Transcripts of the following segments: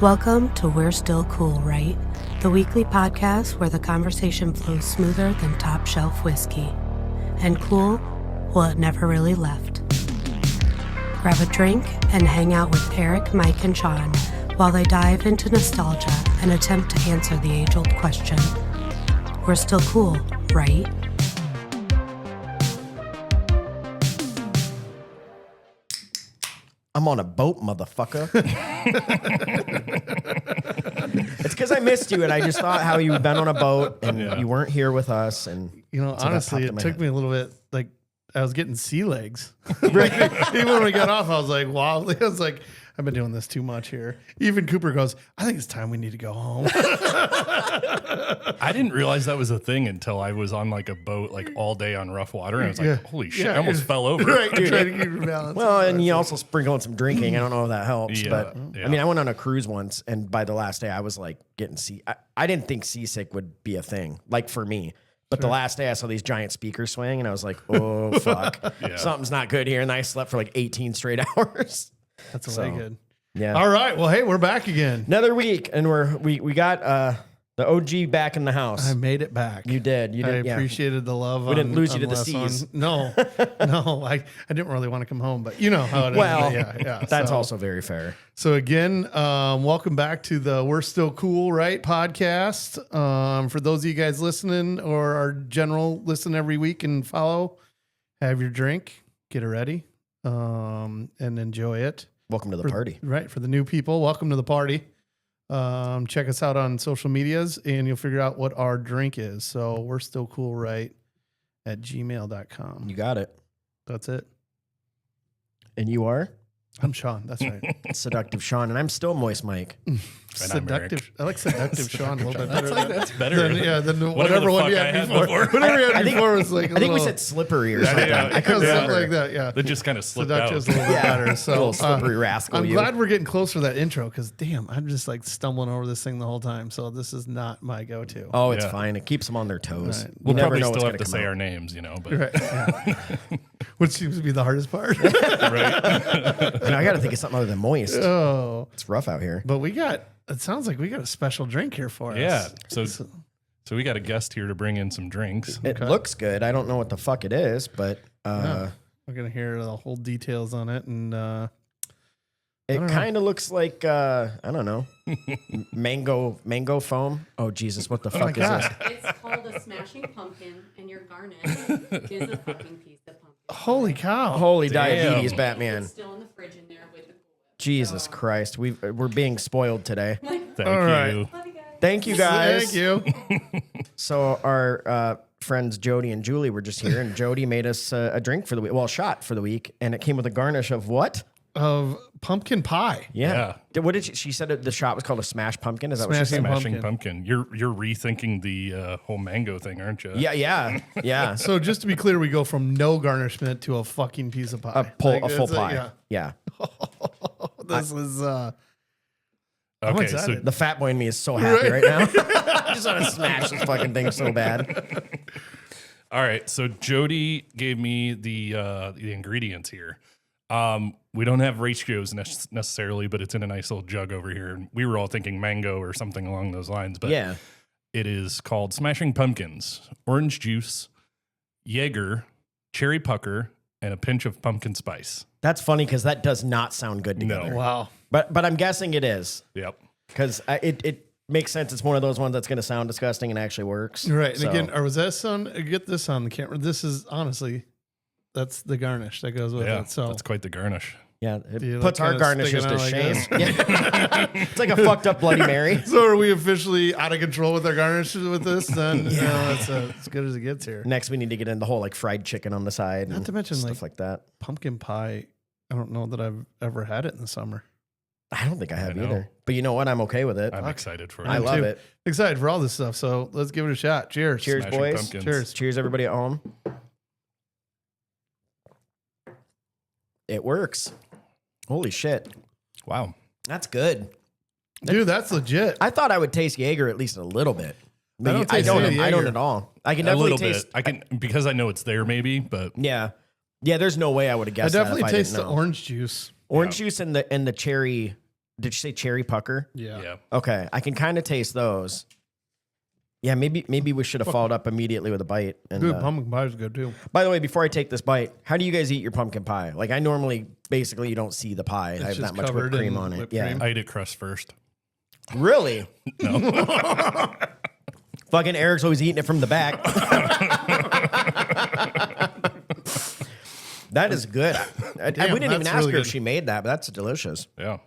Welcome to We're Still Cool, Right? The weekly podcast where the conversation flows smoother than top shelf whiskey. And cool, well, it never really left. Grab a drink and hang out with Erik, Mike, and Shaun while they dive into nostalgia and attempt to answer the age-old question. We're still cool, right? I'm on a boat, motherfucker. It's because I missed you, and I just thought how you'd been on a boat, and you weren't here with us. And so honestly, it took me a little bit. Like I was getting sea legs. Even when we got off, I was like, wow. I was like, I've been doing this too much here. Even Cooper goes, I think it's time we need to go home. I didn't realize that was a thing until I was on like a boat like all day on rough water, and I was like, holy shit, I almost fell over. Right, dude. Trying to keep your balance. Well, and you also sprinkle in some drinking. I don't know if that helps, Yeah, but yeah. I mean, I went on a cruise once, and by the last day, I was like getting I didn't think seasick would be a thing, like for me. But the last day, I saw these giant speakers swing, and I was like, oh, fuck. Something's not good here. And I slept for like 18 straight hours. That's way good. Yeah. All right. Well, hey, we're back again. Another week, and we got the OG back in the house. I made it back. You did. I appreciated the love. We didn't lose you to the seas. No, I didn't really want to come home, but you know how it is. Well, yeah. That's also very fair. So again, welcome back to the We're Still Cool, Right? podcast. For those of you guys listening or our general listen every week and follow, have your drink, get it ready, and enjoy it. Welcome to the party. Right. For the new people, welcome to the party. Check us out on social medias and you'll figure out what our drink is. So we're still cool, right? At gmail.com. You got it. That's it. And you are? I'm Shaun. That's right. Seductive Shaun. And I'm still Moist Mike. Seductive. I like seductive Shaun a little bit better. That's better. Than whatever one you had before. Whatever you had before was like I think we said slippery or something. Yeah, I couldn't remember. Something like that, yeah. That just kind of slipped out. Seductive's a little bit better. So little slippery rascal. I'm glad we're getting close to that intro because damn, I'm just like stumbling over this thing the whole time. So this is not my go-to. Oh, it's fine. It keps them on their toes. Right. We'll never probably know what's still have gonna to come say out. our names, but Right. Yeah. Which seems to be the hardest part. right. I got to think of something other than moist. Oh, It's rough out here. but it sounds like we got a special drink here for us. Yeah. So we got a guest here to bring in some drinks. It looks good. I don't know what the fuck it is, but We're going to hear the whole details on it. And it kind of looks like, I don't know, mango foam. Oh, Jesus. What the fuck is this? It's called a smashing pumpkin, and your garnish is a fucking piece of pumpkin. holy cow. Holy Damn. diabetes, Batman. It's still in the fridge in there with the Cool Whip. Jesus Christ. We're being spoiled today. Thank All right. you. Love you guys. Thank you, guys. Thank you. So our friends Jody and Julie were just here, and Jody made us a drink for the week. Well, a shot for the week, and it came with a garnish of what? Of pumpkin pie. Yeah. What did she said? The shot was called a smash pumpkin. Is that what she said? Smashing Smashing pumpkin. You're rethinking the whole mango thing, aren't you? Yeah. So just to be clear, we go from no garnishment to a fucking piece of pie. A full pie. Yeah. This is I'm Okay. excited. So The fat boy in me is so happy right now. I just want to smash this fucking thing so bad. all right. So Jody gave me the ingredients here. We don't have ratios necessarily, but it's in a nice little jug over here. And we were all thinking mango or something along those lines. But Yeah. it is called Smashing Pumpkins, orange juice, Jaeger, cherry pucker, and a pinch of pumpkin spice. That's funny because that does not sound good together. No. Wow. But I'm guessing it is Yep. because it makes sense. It's one of those ones that's going to sound disgusting and actually works. Right. And So- again, or was that on? Get this on the camera. This is honestly, that's the garnish that goes with Yeah. it. So That's quite the garnish. Yeah, Do you it puts like our kinda garnishes stick to it out shame. Yeah. It's like a fucked up Bloody Mary. So are we officially out of control with our garnishes with this? Then that's as good as it gets here. Next, we need to get in the whole like fried chicken on the side. Not and to mention stuff like that. pumpkin pie. I don't know that I've ever had it in the summer. I don't think I have I know. either. But you know what? I'm okay with it. I'm excited for it. I love it. Excited for all this stuff. So let's give it a shot. Cheers. Cheers, Smashing boys. Pumpkins. Cheers. Cheers, everybody at home. It works. Holy shit. Wow. That's good. Dude, that's legit. I thought I would taste Jaeger at least a little bit. I don't taste any I don't Jaeger. at all. I can A definitely little taste. bit. I can because I know it's there maybe, but Yeah. Yeah, there's no way I would have I guessed definitely that if taste I the didn't know. orange juice. Orange juice and the cherry did you say cherry pucker? Yeah. Okay, I can kind of taste those. Yeah, maybe we should have followed up immediately with a bite. And, Good pumpkin pie is good too. by the way, before I take this bite, how do you guys eat your pumpkin pie? Like I normally, basically, you don't see the pie. I have just that much covered whipped cream in on it. whipped Yeah, cream. I eat it crust first. really? No. Fucking Eric's always eating it from the back. That is good. We didn't even that's ask really her if good. she made that, but that's delicious. Yeah.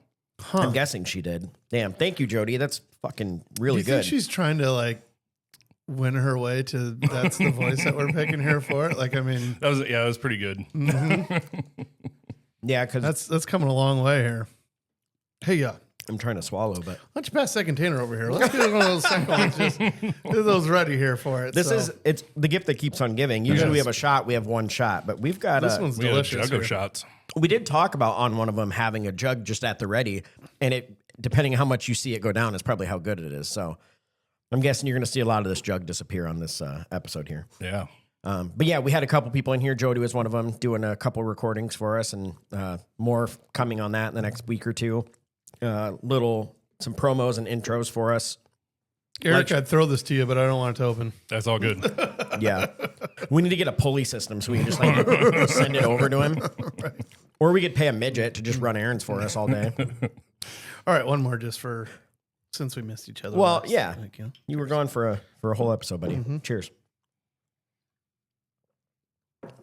I'm guessing she did. Damn. Thank you, Jody. That's fucking really Do you think good. she's trying to like win her way to that's the voice that we're picking here for? Like, I mean, That was pretty good. Yeah, because that's coming a long way here. Hey, yeah. I'm trying to swallow, but Why don't you pass that container over here? Let's get one of those second ones. Just get those ready here for it. it's the gift that keeps on giving. Usually we have a shot, we have one shot, but we've got this one's We had a delicious. jug of here. shots. we did talk about on one of them having a jug just at the ready, and it depending on how much you see it go down is probably how good it is. So I'm guessing you're going to see a lot of this jug disappear on this episode here. Yeah. But yeah, we had a couple people in here. Jody was one of them, doing a couple recordings for us, and more coming on that in the next week or two. Some promos and intros for us. Eric, I'd throw this to you, but I don't want it to open. That's all good. Yeah, we need to get a pulley system so we can just like send it over to him, or we could pay a midget to just run errands for us all day. All right, one more just for since we missed each other. Well, last. yeah, Thank you. you were gone for a whole episode, buddy. Cheers.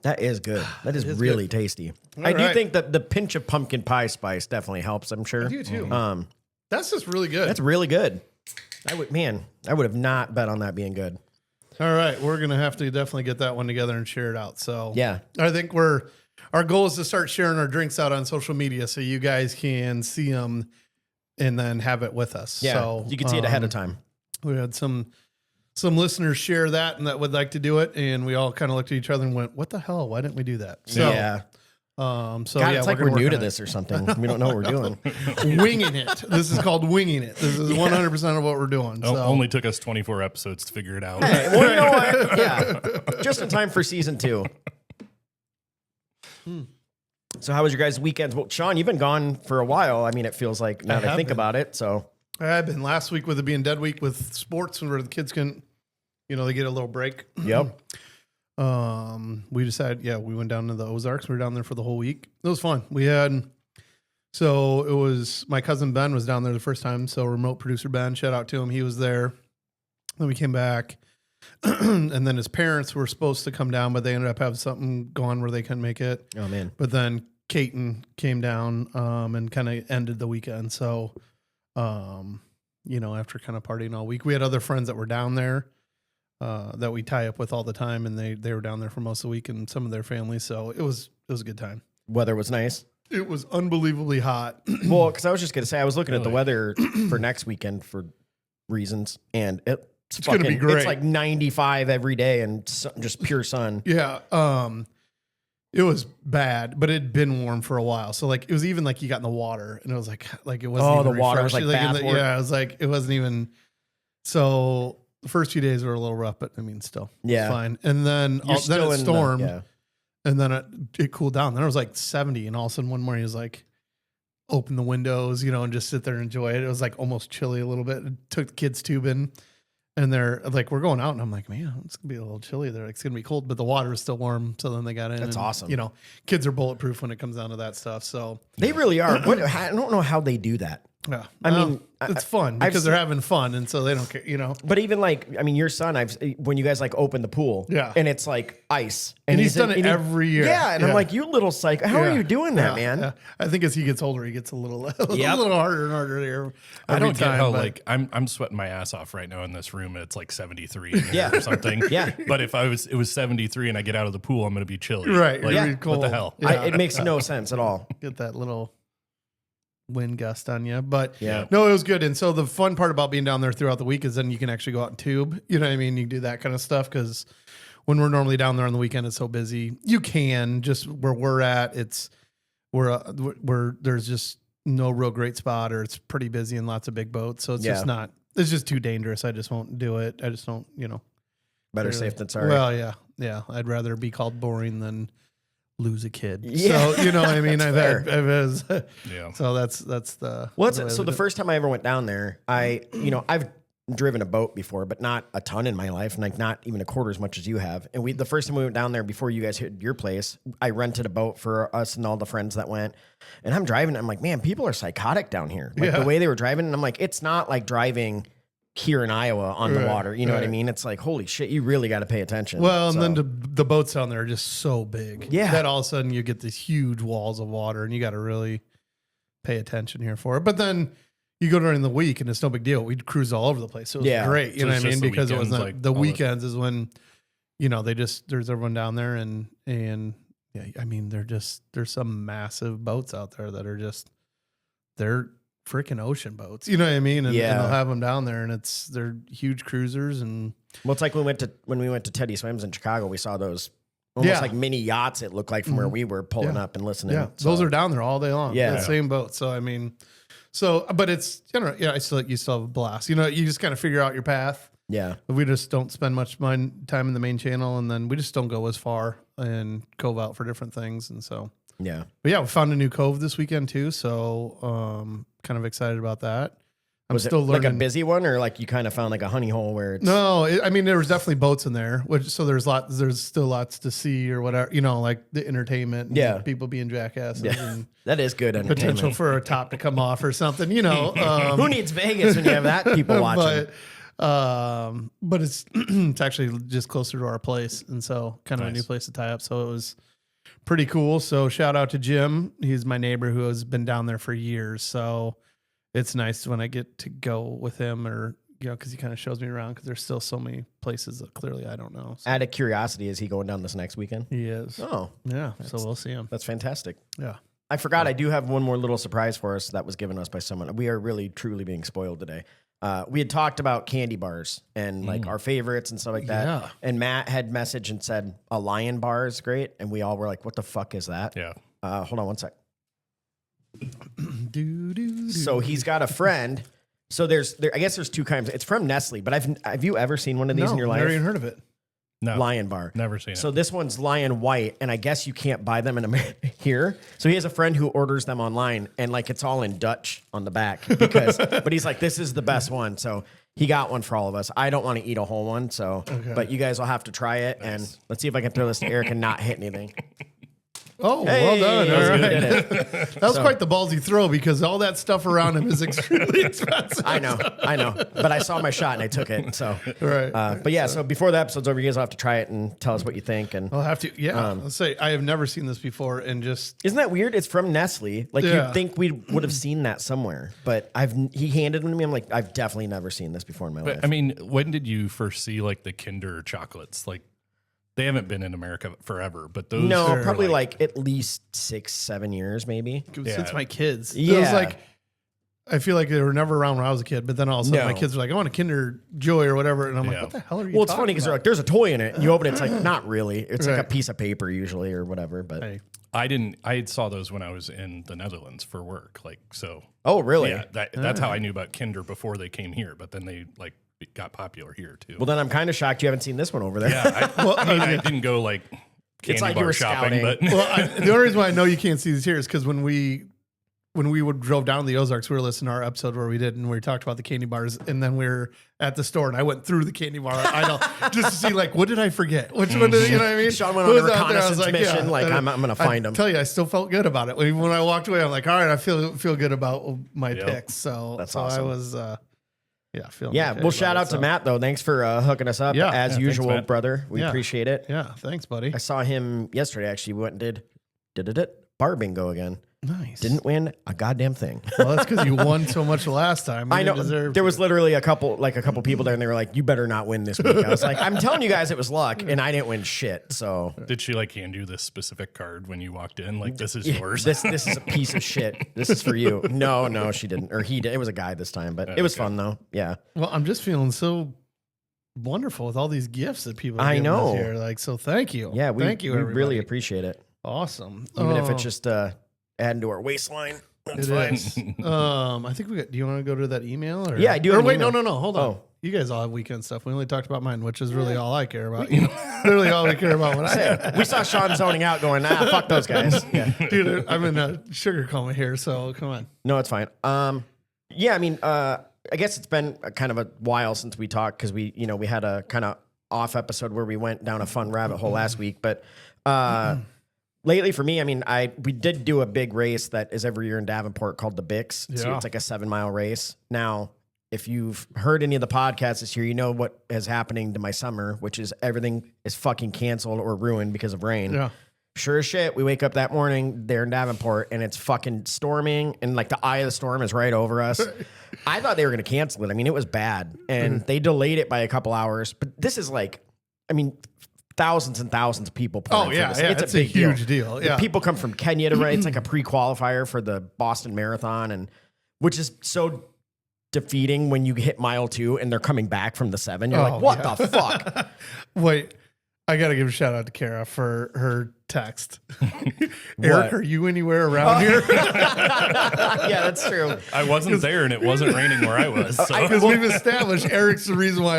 That is good. That is really tasty. I do right. think that the pinch of pumpkin pie spice definitely helps. I'm sure. I do too. That's just really good. That's really good. I would have not bet on that being good. All right, we're gonna have to definitely get that one together and share it out. So Yeah. I think our goal is to start sharing our drinks out on social media so you guys can see them and then have it with us. Yeah. So You can see it ahead of time. We had some listeners share that and that would like to do it, and we all kind of looked at each other and went, "What the hell? Why didn't we do that?" So yeah. God, God, it's like we're gonna new work to on this or something. We don't know what we're doing. it. Winging it. This is called winging it. This is 100% of what we're doing. So Only took us 24 episodes to figure it out. Hey, well, you know what? Yeah. Just in time for season 2. So how was your guys' weekends? Well, Shaun, you've been gone for a while. I mean, it feels like now that I have think been. about it. So I've been last week with it being dead week with sports where the kids can, they get a little break. yep. We decided, we went down to the Ozarks. We were down there for the whole week. It was fun. So it was my cousin Ben was down there the first time. So remote producer Ben, shout out to him. He was there. Then we came back, and then his parents were supposed to come down, but they ended up having something going where they couldn't make it. Oh man. But then Caton came down and kind of ended the weekend. So, after kind of partying all week, we had other friends that were down there. That we tie up with all the time, and they were down there for most of the week, and some of their families. So it was a good time. Weather was nice. It was unbelievably hot. Well, because I was just gonna say I was looking at the weather for next weekend for reasons, and it's gonna be great. It's like 95 every day and just pure sun. Yeah, it was bad, but it'd been warm for a while. So like it was even like you got in the water, and it was like it wasn't. Oh, even the water was refreshing. like bath water. it was like it wasn't even. So the first few days were a little rough, but I mean, still, Yeah. it's fine. And then You're then still it in stormed. yeah. And then it cooled down. Then it was like 70. And all of a sudden one morning it was like, open the windows, and just sit there and enjoy it. It was like almost chilly a little bit. It took the kids tubing and they're like, we're going out. And I'm like, man, it's going to be a little chilly. They're like, it's going to be cold, but the water is still warm. So then they got in. That's and, awesome. Kids are bulletproof when it comes down to that stuff. So They really are. I don't know how they do that. yeah, I mean, it's fun I've because they're having fun. And so they don't care, But even your son, when you guys like open the pool, Yeah. and it's like ice, And he's done it every year. Yeah, and I'm Yeah. like, you little psycho, how are Yeah. you doing that, Yeah, man? yeah. I think as he gets older, he gets a little Yep. harder and harder here. I every don't get time, how but- I'm sweating my ass off right now in this room. And it's like 73 in here Yeah. or something. Yeah. But if it was 73 and I get out of the pool, I'm going to be chilly. Right. Like, it'd be Yeah. cool. What the hell? Yeah. It makes no sense at all. Get that little wind gust on you. But Yeah. no, it was good. And so the fun part about being down there throughout the week is then you can actually go out and tube. You know what I mean? You can do that kind of stuff because when we're normally down there on the weekend, it's so busy. You can just where we're at. We're there's just no real great spot, or it's pretty busy and lots of big boats. So it's just not. It's just too dangerous. I just won't do it. I just don't. Better really- safe than sorry. Well, yeah. I'd rather be called boring than lose a kid. Yeah. So, you know what I mean? I've fair. had, Yeah. so that's the. Well, the way so I the do it. first time I ever went down there, I've driven a boat before, but not a ton in my life, like not even a quarter as much as you have. And the first time we went down there before you guys hit your place, I rented a boat for us and all the friends that went. And I'm driving, I'm like, man, people are psychotic down here. Like the way they were driving, and I'm like, it's not like driving here in Iowa on the water. You know what I mean? It's like, holy shit, you really got to pay attention. Well, and then the boats down there are just so big. Yeah. That all of a sudden you get these huge walls of water and you got to really pay attention here for it. But then you go during the week and it's no big deal. We'd cruise all over the place. So it was great. You So know it's what I mean? just the Because it was weekends, not, like, the all the- weekends is when, you know, there's everyone down there and yeah, I mean, there's some massive boats out there that are they're freaking ocean boats. You know what I mean? And they'll have them down there and they're huge cruisers. And well, it's like when we went to Teddy Swims in Chicago, we saw those almost like mini yachts. It looked like from where we were pulling up and listening. yeah, So, those are down there all day long. Yeah. The same boat. So, I mean, but it's, you know, you still have a blast. You know, you just kind of figure out your path. yeah. We just don't spend much time in the main channel, and then we just don't go as far and cove out for different things. And so, Yeah. but yeah, we found a new cove this weekend too. So, kind of excited about that. I'm Was still it like learning. a busy one, or like you kind of found like a honey hole where it's No, I mean there was definitely boats in there, so there's still lots to see or whatever. You know, like the entertainment, and people being jackasses, and that is good entertainment. potential for a top to come off or something. You know, Who needs Vegas when you have that people watching? but it's actually just closer to our place, and so kind of a new place to tie up. So it was pretty cool. So shout out to Jim. He's my neighbor who has been down there for years. So it's nice when I get to go with him, or you know, because he kind of shows me around. Because there's still so many places that clearly I don't know. So Out of curiosity, is he going down this next weekend? he is. Oh, Yeah. So we'll see him. that's fantastic. Yeah. I forgot. I do have one more little surprise for us that was given us by someone. We are really, truly being spoiled today. We had talked about candy bars and like our favorites and stuff like that. Yeah. And Matt had messaged and said a Lion bar is great. And we all were like, what the fuck is that? Yeah. Hold on one sec. Do. So he's got a friend. So I guess there's two kinds. It's from Nestle, but have you ever seen one of these in your life? Never even heard of it. No. Lion bar. Never seen it. So this one's Lion White, and I guess you can't buy them in here. So he has a friend who orders them online, and like it's all in Dutch on the back because. But he's like, this is the best one. So he got one for all of us. I don't want to eat a whole one, but you guys will have to try it, and let's see if I can throw this to Eric and not hit anything. Oh, Hey, well done. All you right. did it. That was quite the ballsy throw because all that stuff around him is extremely expensive. I know, but I saw my shot and I took it. So Right. But yeah, so before the episode's over, you guys will have to try it and tell us what you think. And I'll have to. Yeah. Let's say I have never seen this before, and just isn't that weird? It's from Nestle. Like Yeah. you'd think we would have seen that somewhere, but he handed them to me. I'm like, I've definitely never seen this before in my life. But I mean, when did you first see like the Kinder chocolates? Like they haven't been in America forever, but those No, are probably like at least 6-7 years, maybe. since my kids. It Yeah. was like I feel like they were never around when I was a kid, but then all of a sudden No. my kids were like, I want a Kinder Joy or whatever, and I'm like, Yeah. what the hell are you? Well, it's talking funny because they're about? like, there's a toy in it, and you open it, it's like not really. It's like a Right. piece of paper usually or whatever. But Hey. I saw those when I was in the Netherlands for work. Like so. oh, really? Yeah, that's how I knew about Kinder before they came here. But then they like got popular here too. Well, then I'm kind of shocked you haven't seen this one over there. yeah, I mean, I didn't go like candy like you bar were shopping, scouting. but Well, the only reason why I know you can't see these here is because when we drove down to the Ozarks, we were listening to our episode where we did, and we talked about the candy bars, and then we were at the store, and I went through the candy bar aisle just to see like what did I forget? Which one did you know what I mean? Sean went Who on a was out there? I was reconnaissance mission, like, and I'm gonna find 'em. I tell you, I still felt good about it. When I walked away, I'm like, all right, I feel good about my Yep. picks. So That's so awesome. I was feeling Yeah, okay well, about shout it, out to so. Matt though. Thanks for hooking us up Yeah. as Yeah, usual, thanks, Matt. brother. We Yeah. appreciate it. Yeah, thanks, buddy. I saw him yesterday. Actually, we went and did it bar bingo again. Nice. Didn't win a goddamn thing. Well, that's because you won so much last time. You I know didn't deserve there to. was literally a couple people there, and they were like, "You better not win this week." I was like, "I'm telling you guys, it was luck, and I didn't win shit." So did she like hand you this specific card when you walked in? Like this is yours. this is a piece of shit. This is for you. No, she didn't, or he did. It was a guy this time, but it was fun though. Yeah. Well, I'm just feeling so wonderful with all these gifts that people. Are I giving know. us here. Like, so thank you. Yeah, thank you. we Everybody. really appreciate it, awesome. even if Oh, it's just adding to our waistline. That's it fine. is. I think we got. Do you want to go to that email? Or? Yeah, I do Or have an wait, email. no. Hold on. Oh. You guys all have weekend stuff. We only talked about mine, which is really all I care about. Literally all we care about when I have. We saw Shaun zoning out going, nah, fuck those guys. Yeah. Dude, I'm in a sugar coma here, so come on. No, it's fine. Yeah, I mean, I guess it's been kind of a while since we talked because we had a kind of off episode where we went down a fun rabbit hole last week. But lately for me, I mean, we did do a big race that is every year in Davenport called the Bix. Yeah. It's like a 7-mile race. Now, if you've heard any of the podcasts this year, you know what is happening to my summer, which is everything is fucking canceled or ruined because of rain. Yeah. Sure as shit, we wake up that morning there in Davenport and it's fucking storming and like the eye of the storm is right over us. I thought they were going to cancel it. I mean, it was bad and they delayed it by a couple hours. But this is like, I mean, thousands and thousands of people. Oh, yeah. It's a big huge deal. Yeah. People come from Kenya to ride. It's like a pre-qualifier for the Boston Marathon, and which is so defeating when you hit mile 2 and they're coming back from the 7. You're like, what the fuck? Wait, I got to give a shout out to Kara for her text. Erik, are you anywhere around here? Yeah, that's true. I wasn't there and it wasn't raining where I was. So. Because we've established Eric's the reason why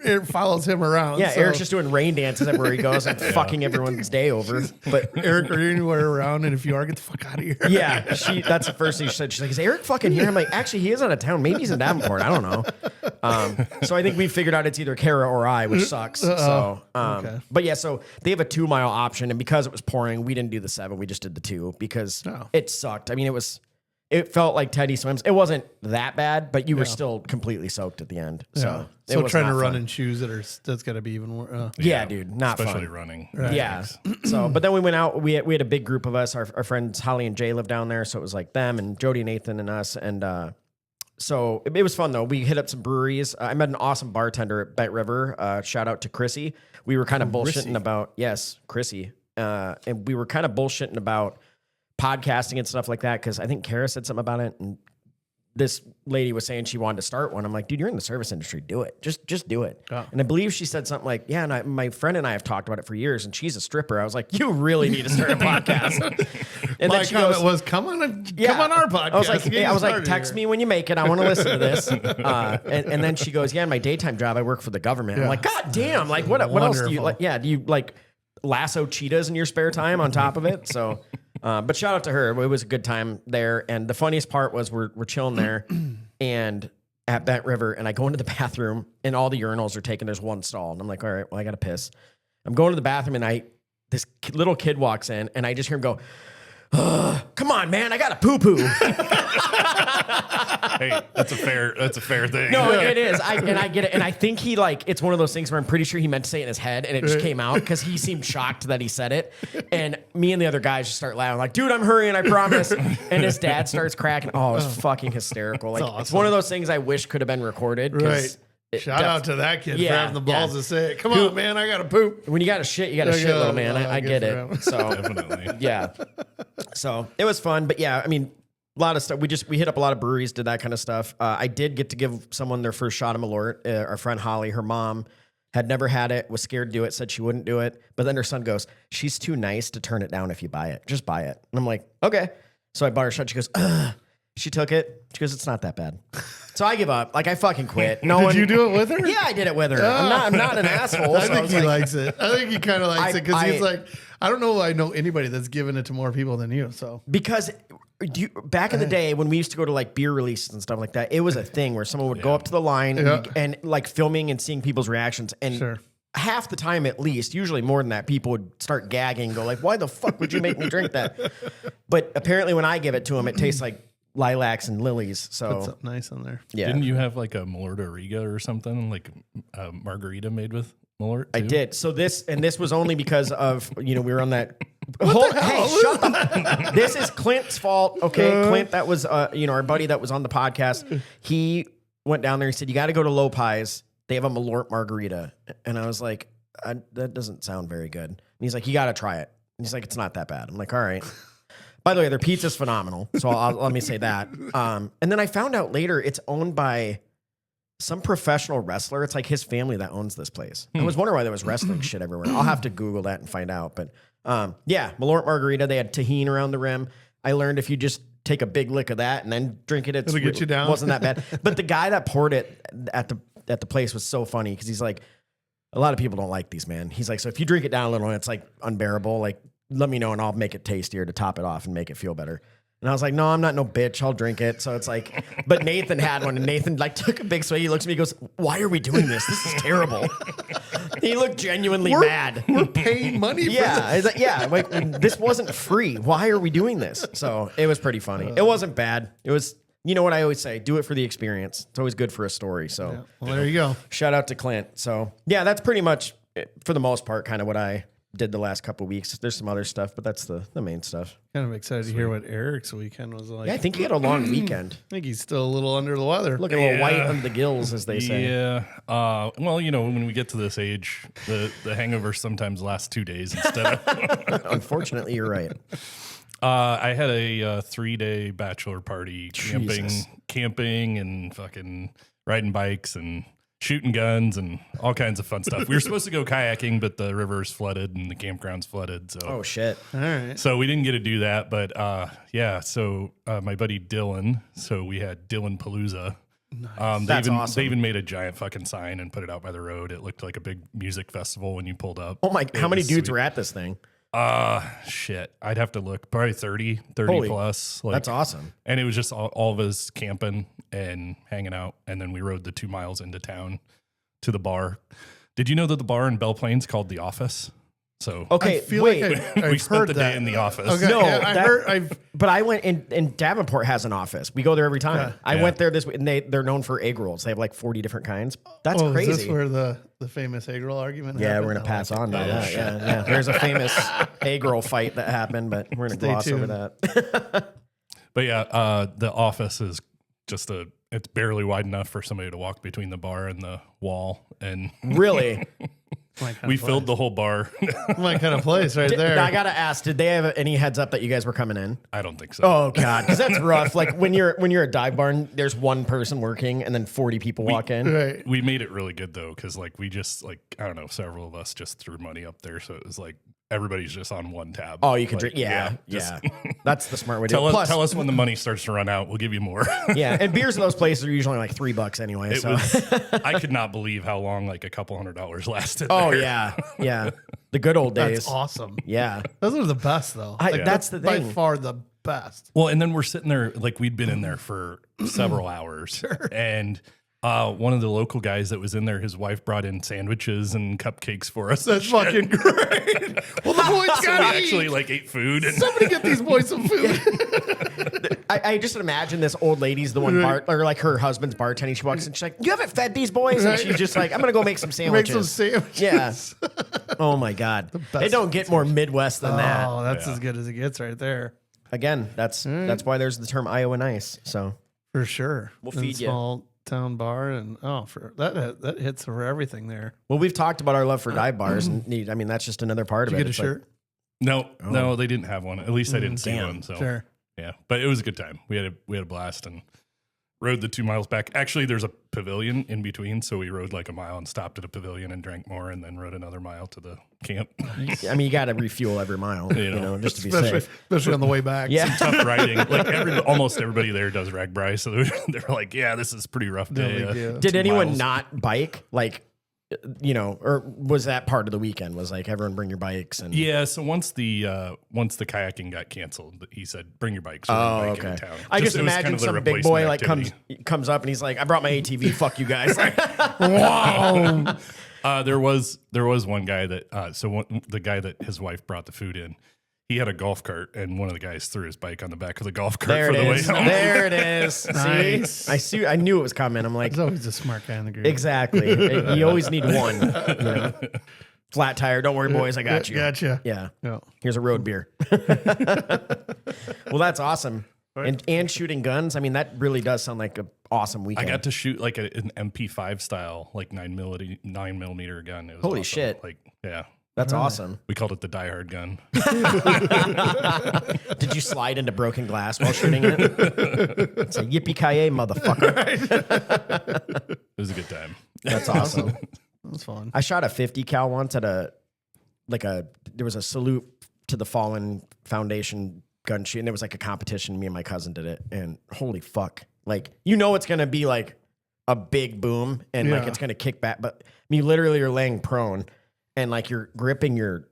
it follows him around. Yeah, so. Eric's just doing rain dances everywhere he goes and fucking everyone's day over. But Erik, are you anywhere around? And if you are, get the fuck out of here. Yeah, that's the first thing she said. She's like, is Erik fucking here? I'm like, actually, he is out of town. Maybe he's in Davenport. I don't know. So I think we figured out it's either Kara or I, which sucks. So, okay. But yeah, so they have a 2-mile option. And because it was pouring, we didn't do the 7. We just did the 2 because it sucked. I mean, it felt like Teddy swims. It wasn't that bad, but you were still completely soaked at the end. So, so was trying to not run fun. in shoes that's got to be even more. Yeah, dude, not especially fun. running. Right. Yeah. So, but then we went out. We had a big group of us. Our friends Holly and Jay live down there, so it was like them and Jody and Nathan and us. And so it was fun though. We hit up some breweries. I met an awesome bartender at Bet River. Shout out to Chrissy. We were kind of bullshitting about Chrissy. And we were kind of bullshitting about podcasting and stuff like that because I think Kara said something about it, and this lady was saying she wanted to start one. I'm like, dude, you're in the service industry. Do it. Just do it. Oh. And I believe she said something like, yeah, and my friend and I have talked about it for years, and she's a stripper. I was like, you really need to start a podcast. And My then she comment goes, was, come on our podcast. I was like, text me when you make it. I want to listen to this. And then she goes, yeah, in my daytime job, I work for the government. I'm like, God damn. Like, what else do you like? Yeah. Do you like lasso cheetahs in your spare time on top of it? So, but shout out to her. It was a good time there. And the funniest part was we're chilling there and at Bet River, and I go into the bathroom and all the urinals are taken. There's one stall. And I'm like, all right, well, I got to piss. I'm going to the bathroom and this little kid walks in and I just hear him go, come on, man, I got to poo-poo. Hey, that's a fair thing. No, it is. I get it. And I think he it's one of those things where I'm pretty sure he meant to say it in his head and it just came out because he seemed shocked that he said it. And me and the other guys just start laughing like, dude, I'm hurrying, I promise. And his dad starts cracking. Oh, it was fucking hysterical. Like, awesome. It's one of those things I wish could have been recorded. Right. Shout out to that kid for having the balls to say it. Come on, man, I got to poop. When you got to shit, you got to shit, little man. I get it. So Definitely. yeah. So it was fun. But yeah, I mean, a lot of stuff. We hit up a lot of breweries, did that kind of stuff. I did get to give someone their first shot of Malort. Our friend Holly, her mom had never had it, was scared to do it, said she wouldn't do it. But then her son goes, she's too nice to turn it down if you buy it. Just buy it. And I'm like, okay. So I bought her a shot. She goes, ugh. She took it. She goes, it's not that bad. So I give up. Like, I fucking quit. Did you do it with her? Yeah, I did it with her. I'm not an asshole. I so think he likes it. I think he kind of likes it because I- he's like, I don't know. I know anybody that's given it to more people than you. So Because back in the day when we used to go to like beer releases and stuff like that, it was a thing where someone would go up to the line and like filming and seeing people's reactions. And half the time at least, usually more than that, people would start gagging and go like, why the fuck would you make me drink that? But apparently when I give it to them, it tastes like lilacs and lilies. So that's something nice on there. Yeah. Didn't you have like a Malort Riga or something, like a margarita made with Malort? I did. So this was only because of, we were on that. Hey, shut up. This is Clint's fault. Okay. Clint, that was, our buddy that was on the podcast. He went down there. He said, you got to go to Low Pies. They have a Malort margarita. And I was like, that doesn't sound very good. And he's like, you got to try it. And he's like, it's not that bad. I'm like, all right. By the way, their pizza's phenomenal. So let me say that. And then I found out later it's owned by some professional wrestler. It's like his family that owns this place. I was wondering why there was wrestling shit everywhere. I'll have to Google that and find out. But yeah, Malort margarita. They had tahini around the rim. I learned if you just take a big lick of that and then drink it, It'll get you down. wasn't that bad. But the guy that poured it at at the place was so funny because he's like, a lot of people don't like these, man. He's like, so if you drink it down a little and it's like unbearable, like let me know and I'll make it tastier to top it off and make it feel better. And I was like, no, I'm not no bitch. I'll drink it. So it's like, but Nathan had one and Nathan like took a big swig. He looks at me and goes, why are we doing this? This is terrible. He looked genuinely mad. We're paying money for this. Like this wasn't free. Why are we doing this? So it was pretty funny. It wasn't bad. It was, you know what I always say, do it for the experience. It's always good for a story. So Yeah. Well, there you go. shout out to Clint. So yeah, that's pretty much for the most part kind of what I did the last couple of weeks. There's some other stuff, but that's the main stuff. Kind of excited to hear what Eric's weekend was like. Yeah, I think he had a long weekend. I think he's still a little under the weather. Looking a little white under the gills, as they say. Yeah. Well, you know, when we get to this age, the hangover sometimes lasts 2 days instead of. Unfortunately, you're right. I had a 3-day bachelor party, Jesus. camping and fucking riding bikes and shooting guns and all kinds of fun stuff. We were supposed to go kayaking, but the river's flooded and the campground's flooded. So, Oh shit! All right. so we didn't get to do that. But yeah, so my buddy Dylan, so we had Dylan Palooza. That's awesome. They even made a giant fucking sign and put it out by the road. It looked like a big music festival when you pulled up. Oh my! It How many was dudes sweet. were at this thing? Shit. I'd have to look. Probably 30 Holy- plus. Like, That's awesome. and it was just all of us camping and hanging out. And then we rode the 2 miles into town to the bar. Did you know that the bar in Belle Plains called The Office? So Okay, I feel wait. like I've we spent heard the that. day in the office. Okay, No, yeah, that- But I went in Davenport has an office. We go there every time. Yeah. I Yeah. went there this week, and they're known for egg rolls. They have like 40 different kinds. That's Is crazy. this where the famous egg roll argument Yeah, happened? we're gonna pass on to Oh, that. shit. Yeah. There's a famous egg roll fight that happened, but we're gonna Stay gloss over tuned. that. But yeah, the office is just it's barely wide enough for somebody to walk between the bar and the wall. And Really? we filled the whole bar. My kind of place right there. I gotta ask, did they have any heads up that you guys were coming in? I don't think so. Oh god, because that's rough. Like when you're a dive bar, and there's one person working, and then 40 people walk in. Right. We made it really good though, because like we just like I don't know, several of us just threw money up there, so it was like everybody's just on one tab. Oh, you can Like, drink. Yeah. just That's the smart way to do it. tell us when the money starts to run out. We'll give you more. Yeah, and beers in those places are usually like $3 anyway. It So. was. I could not believe how long like a couple $100 lasted. Oh there. yeah, the good old days. That's awesome. Yeah, Those are the best, though. that's the by thing. far the best. Well, and then we're sitting there like we'd been in there for several hours, and one of the local guys that was in there, his wife brought in sandwiches and cupcakes for us. That's fucking great. Well, the boys So we got to actually eat. like ate food and Somebody get these boys some food. I just imagine this old lady's the one or like her husband's bartending. She walks in, she's like, "You haven't fed these boys," and she's just like, "I'm gonna go make some Make sandwiches." some sandwiches. Yeah. Oh my god, best it don't get more Midwest than that. Oh, that's Yeah. as good as it gets right there. Again, that's why there's the term Iowa nice. So For sure. We'll And feed ya. small town bar and for that hits for everything there. well, we've talked about our love for dive bars, and I mean that's just another part Did of you it. get a It's like- shirt? no, they didn't have one. At least I didn't see damn. one. So Sure. yeah, but it was a good time. We had a blast and rode the 2 miles back. Actually, there's a pavilion in between, so we rode like a mile and stopped at a pavilion and drank more, and then rode another mile to the camp. I mean, you got to refuel every mile, you know, just to be Especially, safe. especially on the way back. Yeah. Tough riding. Like almost everybody there does ragbri, so they were like, "Yeah, this is a pretty rough No day." big deal. Did 2 anyone miles. not bike? Like, you know, or was that part of the weekend? Was like everyone bring your bikes and Yeah, so once the kayaking got canceled, he said, "Bring your bikes." Oh, bike okay. into town. I just it was imagine kind of the some big replacement boy like activity. comes up and he's like, "I brought my ATV. Fuck you guys." Wow. There was one guy that the guy that his wife brought the food in. He had a golf cart, and one of the guys threw his bike on the back of the golf cart There for it the way is. home. There it is. Nice. See, I knew it was coming. I'm like, He's always a smart guy in the group. exactly. You always need one. You know? Flat tire. Don't worry, boys. I got you. Gotcha. Yeah. Yeah. Here's a road beer. Well, that's awesome. And shooting guns. I mean, that really does sound like an awesome I weekend. got to shoot like an MP5 style, like 9mm gun. It was Holy awesome. shit. Like, yeah. That's awesome. We called it the Die Hard gun. Did you slide into broken glass while shooting it? It's a yippee-ki-yay, motherfucker. It was a good time. That's awesome. That's fun. I shot a 50 cal once at there was a salute to the fallen foundation gun shoot, and there was like a competition. Me and my cousin did it, and holy fuck. Like, you know, it's going to be like a big boom and like it's going to kick back. But I mean, literally you're laying prone and like you're gripping your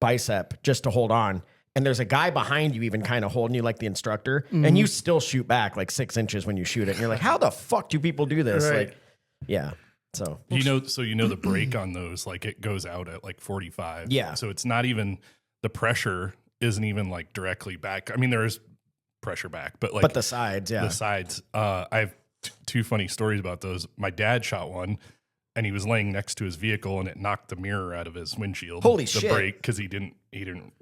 bicep just to hold on. And there's a guy behind you even kind of holding you like the instructor. And you still shoot back like 6 inches when you shoot it. And you're like, how the fuck do people do this? Right. Like, yeah. So, the brake on those, like it goes out at like 45. Yeah. So it's not even, the pressure isn't even like directly back. I mean, there is pressure back, but like the sides, yeah. the sides. I have two funny stories about those. My dad shot one and he was laying next to his vehicle and it knocked the mirror out of his windshield. Holy the shit. brake, because he didn't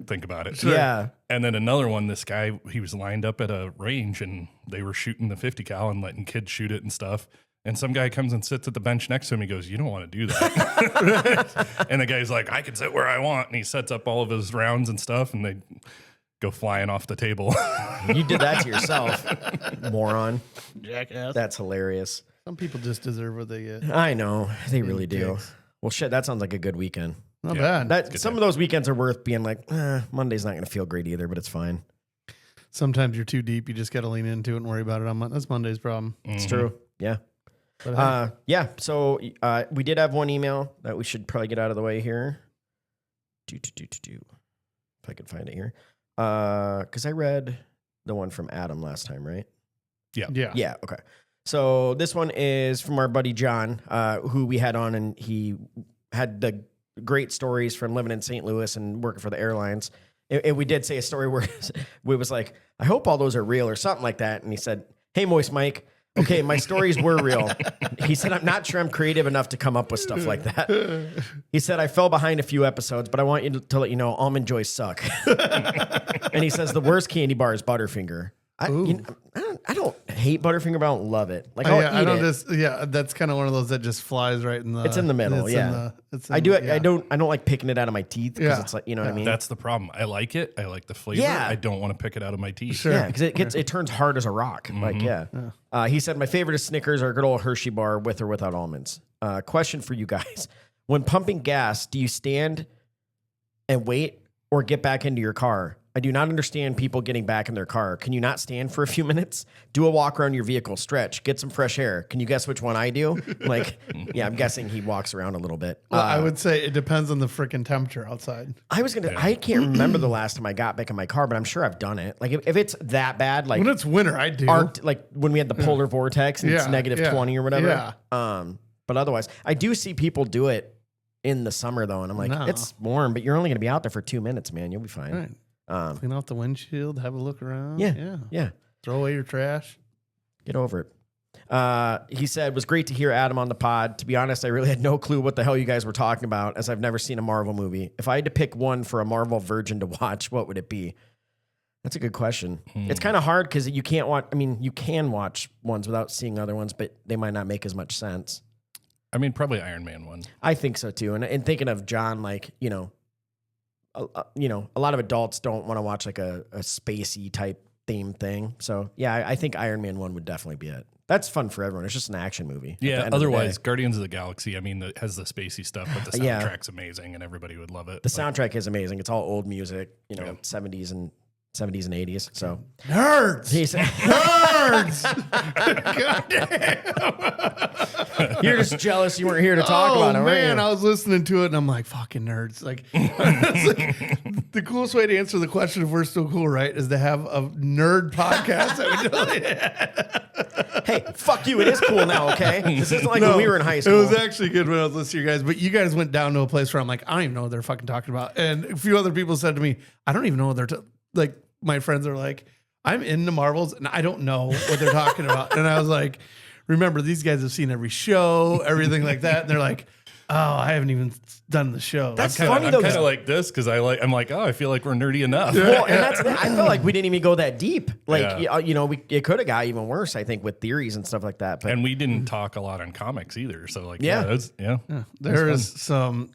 think about it. Yeah. And then another one, this guy, he was lined up at a range and they were shooting the 50 cal and letting kids shoot it and stuff. And some guy comes and sits at the bench next to him. He goes, you don't want to do that. And the guy's like, I can sit where I want. And he sets up all of his rounds and stuff and they go flying off the table. You did that to yourself, moron. Jackass. That's hilarious. Some people just deserve what they get. I know. They really do. kicks. Well, shit, that sounds like a good weekend. Not bad. Some of those weekends are worth being like, Monday's not going to feel great either, but it's fine. Sometimes you're too deep. You just got to lean into it and worry about it on Monday. That's Monday's problem. It's true. Yeah. But hey, Yeah. So we did have one email that we should probably get out of the way here. If I could find it here. Because I read the one from Adam last time, right? yeah. Yeah. Okay. So this one is from our buddy John, who we had on, and he had the great stories from living in St. Louis and working for the airlines. And we did say a story where we was like, I hope all those are real or something like that. And he said, hey, Moist Mike. Okay, my stories were real. He said, I'm not sure I'm creative enough to come up with stuff like that. He said, I fell behind a few episodes, but I want you to let you know Almond Joys suck. And he says, the worst candy bar is Butterfinger. I don't hate Butterfinger, but I don't love it. Like, I'll eat it. That's kind of one of those that just flies right in the. It's in the middle, yeah. I don't like picking it out of my teeth because it's like, you know what I mean? That's the problem. I like it. I like the flavor. Yeah. I don't want to pick it out of my teeth. Sure. Yeah, because it turns hard as a rock. Like, yeah. He said, my favorite is Snickers or a good old Hershey bar with or without almonds. Question for you guys. When pumping gas, do you stand and wait or get back into your car? I do not understand people getting back in their car. Can you not stand for a few minutes? Do a walk around your vehicle, stretch, get some fresh air. Can you guess which one I do? Like, yeah, I'm guessing he walks around a little bit. Well, I would say it depends on the freaking temperature outside. I can't remember the last time I got back in my car, but I'm sure I've done it. Like if it's that bad, like When it's winter, I do. like when we had the polar vortex and it's negative 20 or whatever. Yeah. But otherwise, I do see people do it in the summer though, and I'm like, it's warm, but you're only going to be out there for 2 minutes, man. You'll be fine. Right. Clean off the windshield, have a look around. Yeah. Throw away your trash. Get over it. He said, it was great to hear Adam on the pod. To be honest, I really had no clue what the hell you guys were talking about, as I've never seen a Marvel movie. If I had to pick one for a Marvel virgin to watch, what would it be? That's a good question. It's kind of hard because you can't watch. I mean, you can watch ones without seeing other ones, but they might not make as much sense. I mean, probably Iron Man one. I think so too. And thinking of John, like, a lot of adults don't want to watch like a spacey type theme thing. So yeah, I think Iron Man 1 would definitely be it. That's fun for everyone. It's just an action movie. Yeah. Otherwise, Guardians of the Galaxy, I mean, it has the spacey stuff, but the soundtrack's amazing and everybody would love it. The soundtrack is amazing. It's all old music, 70s and 80s. So Nerds. he said, Nerds. God damn. you're just jealous you weren't here to talk about it, man, weren't I was listening to it and I'm like, fucking nerds. Like, it's like the coolest way to answer the question if we're still cool, right, is to have a nerd podcast that we totally had. Hey, fuck you. It is cool now, okay? This isn't like when we were in high school. It was actually good when I was listening to you guys, but you guys went down to a place where I'm like, I don't even know what they're fucking talking about. And a few other people said to me, I don't even know what they're like. My friends are like, I'm into Marvels and I don't know what they're talking about. And I was like, remember, these guys have seen every show, everything like that. And they're like, oh, I haven't even done the show. That's funny though. I'm kind of like this because I'm like, oh, I feel like we're nerdy enough. Well, and I felt like we didn't even go that deep. Like, it could have got even worse, I think, with theories and stuff like that. But and we didn't talk a lot on comics either. So like, There is some,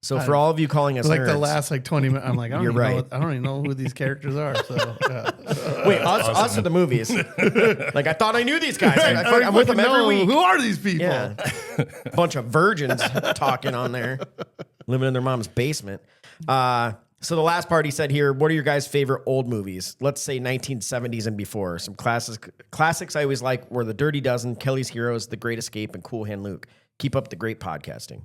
So for all of you calling us like nerds, the last like 20 minutes, I'm like, I don't You're even right. know. I don't even know who these characters are. So wait, us or the movies? Like I thought I knew these guys. I'm with them every week. Who are these people? Yeah, bunch of virgins talking on there, living in their mom's basement. So the last part he said here, what are your guys' favorite old movies? Let's say 1970s and before. Some classics I always like were The Dirty Dozen, Kelly's Heroes, The Great Escape, and Cool Hand Luke. Keep up the great podcasting.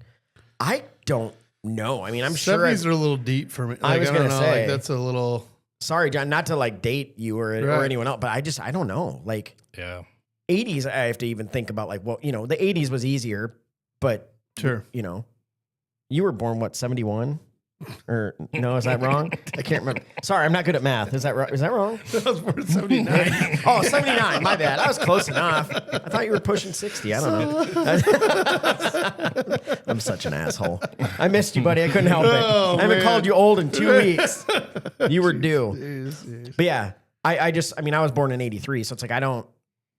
I don't know. I mean, I'm sure 70s are a little deep for me. I was going to say. Like, that's a little... Sorry, John, not to like date you or anyone else, but I don't know. Like, 80s, I have to even think about like, well, the 80s was easier, but sure, you were born what, 71? Or no, is that wrong? I can't remember. Sorry, I'm not good at math. Is that right? Is that wrong? I was born 79. Oh, 79. My bad. I was close enough. I thought you were pushing 60. I don't know. I'm such an asshole. I missed you, buddy. I couldn't help it. I haven't called you old in 2 weeks. You were due. Jeez. But yeah, I was born in 83, so it's like I don't.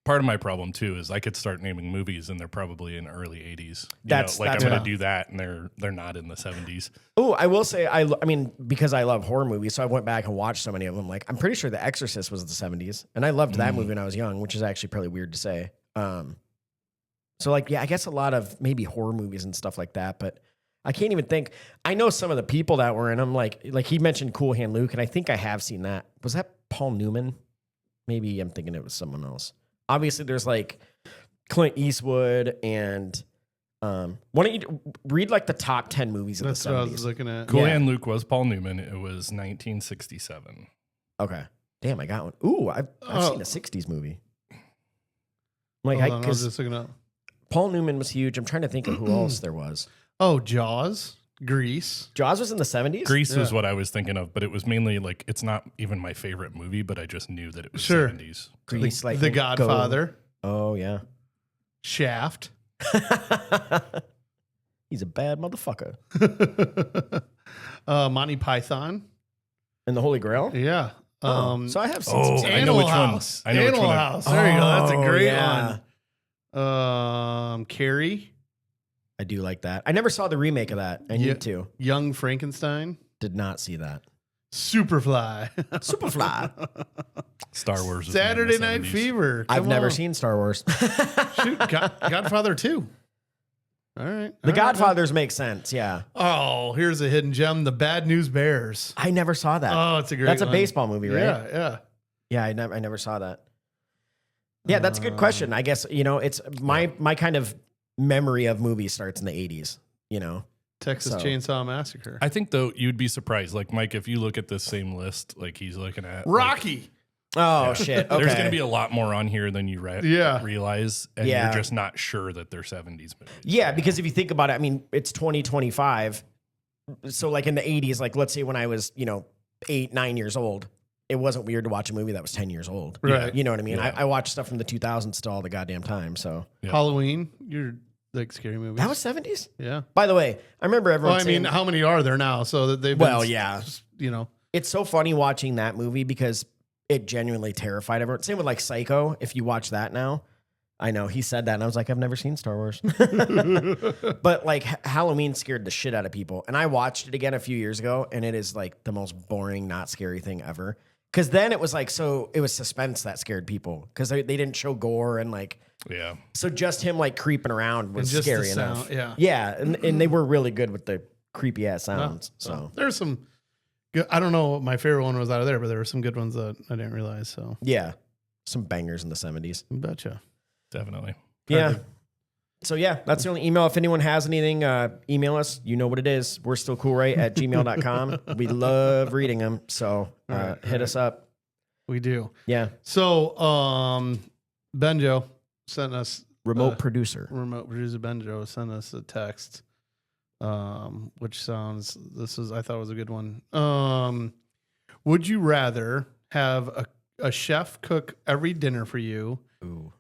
Part of my problem too is I could start naming movies and they're probably in early 80s. That's I'm going to do that and they're not in the 70s. Oh, I will say I mean because I love horror movies, so I went back and watched so many of them. Like I'm pretty sure The Exorcist was the 70s, and I loved that movie when I was young, which is actually probably weird to say. So like I guess a lot of maybe horror movies and stuff like that, but I can't even think. I know some of the people that were in them. Like he mentioned Cool Hand Luke, and I think I have seen that. Was that Paul Newman? Maybe I'm thinking it was someone else. Obviously, there's like Clint Eastwood and why don't you read like the top 10 movies of That's the 70s? What I was looking at. Cool Hand Luke was Paul Newman. It was 1967. Okay. Damn, I got one. Ooh, I've seen a 60s movie. Like, I was just looking up. Paul Newman was huge. I'm trying to think of who else there was. Oh, Jaws. Grease. Jaws was in the 70s? Grease was what I was thinking of, but it was mainly like, it's not even my favorite movie, but I just knew that it was 70s. Grease, like The Godfather. Oh, yeah. Shaft. He's a bad motherfucker. Monty Python. And the Holy Grail? Yeah. So I have seen some. I know which House. one. I know which Animal one. House. There you go. That's a great yeah. one. Carrie. I do like that. I never saw the remake of that. I need to. Young Frankenstein. Did not see that. Superfly. Superfly. Star Wars. Saturday Night Fever. I've never seen Star Wars. Shoot, Godfather 2. All right. The Godfathers make sense, yeah. Oh, here's a hidden gem. The Bad News Bears. I never saw that. Oh, it's a great That's one. a baseball movie, right? Yeah. Yeah, I never saw that. Yeah, that's a good question. I guess, it's my kind of memory of movies starts in the 80s, Texas Chainsaw Massacre. I think, though, you'd be surprised. Like, Mike, if you look at this same list, like he's looking at... Rocky. Oh, shit. Okay. There's going to be a lot more on here than you realize, and you're just not sure that they're 70s movies. Yeah, because if you think about it, I mean, it's 2025. So, like, in the 80s, like, let's say when I was, 8, 9 years old, it wasn't weird to watch a movie that was 10 years old. Right. You know what I mean? Yeah. I watched stuff from the 2000s still all the goddamn time, so. Yeah. Halloween. You're like scary movies. That was 70s? Yeah. By the way, I remember everyone saying... how many are there now? So that they've been... Well, yeah. It's so funny watching that movie because it genuinely terrified everyone. Same with like Psycho. If you watch that now, I know he said that and I was like, I've never seen Star Wars. But like Halloween scared the shit out of people. And I watched it again a few years ago and it is like the most boring, not scary thing ever. Cause then it was like, it was suspense that scared people because they didn't show gore and like, so just him like creeping around was scary enough. Yeah. And they were really good with the creepy ass sounds. So there's some, I don't know what my favorite one was out of there, but there were some good ones that I didn't realize. So yeah, some bangers in the 70s. Betcha. Definitely. Yeah. So yeah, that's the only email. If anyone has anything, email us. You know what it is. We're still cool, right? At gmail.com. We love reading them. So hit us up. We do. Yeah. So Benjo sent us remote producer Benjo sent us a text. Which sounds I thought was a good one. Would you rather have a chef cook every dinner for you,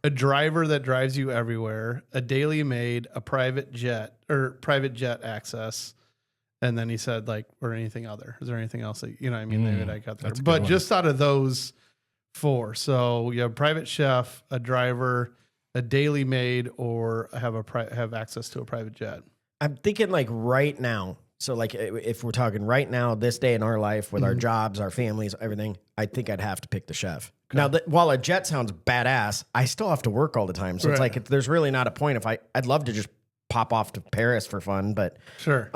a driver that drives you everywhere, a daily maid, a private jet access, and then he said or anything other? Is there anything else that maybe I got there? But just out of those 4, so you have private chef, a driver, a daily maid, or have access to a private jet. I'm thinking like right now. So like if we're talking right now, this day in our life with our jobs, our families, everything, I think I'd have to pick the chef. Okay. Now, while a jet sounds badass, I still have to work all the time. So it's like there's really not a point. I'd love to just pop off to Paris for fun, but sure.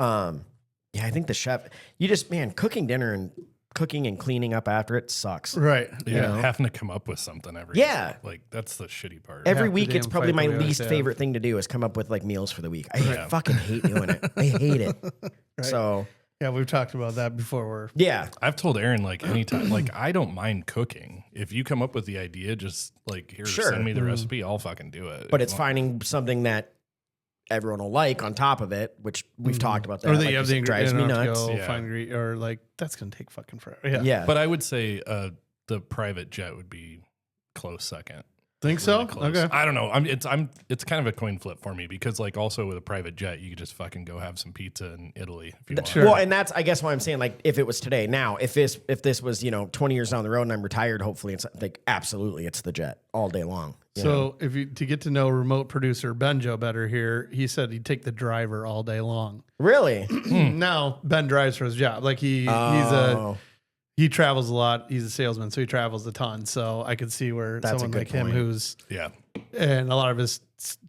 Yeah, I think the chef, cooking dinner and cooking and cleaning up after it sucks. Right. Yeah, having to come up with something every Yeah. day. Like that's the shitty part. Every Half the week, it's damn probably fight my that we always least have. favorite thing to do is come up with like meals for the week. I fucking hate doing it. I hate it. So Yeah, we've talked about that before. yeah, I've told Aaron like anytime, like I don't mind cooking. If you come up with the idea, just like here, Sure. send me the recipe. I'll fucking do it. but If it's you want- finding something that everyone will like on top of it, which we've talked about that. Or that like you have said, the drives me ingredient nuts. to go Yeah. find or like that's gonna take fucking forever. Yeah. Yeah, But I would say the private jet would be close second. Think so? Really close. Okay. I don't know. It's kind of a coin flip for me because like also with a private jet, you could just fucking go have some pizza in Italy if you want. Sure. Well, and that's I guess why I'm saying like if it was today. Now, if this was 20 years down the road and I'm retired, hopefully it's like absolutely it's the jet all day long. you know? So if you to get to know remote producer Benjo better here, he said he'd take the driver all day long. Really, Now Ben drives for his job. Like he travels a lot. He's a salesman, so he travels a ton. So I could see where That's a someone good like him point. who's Yeah. and a lot of his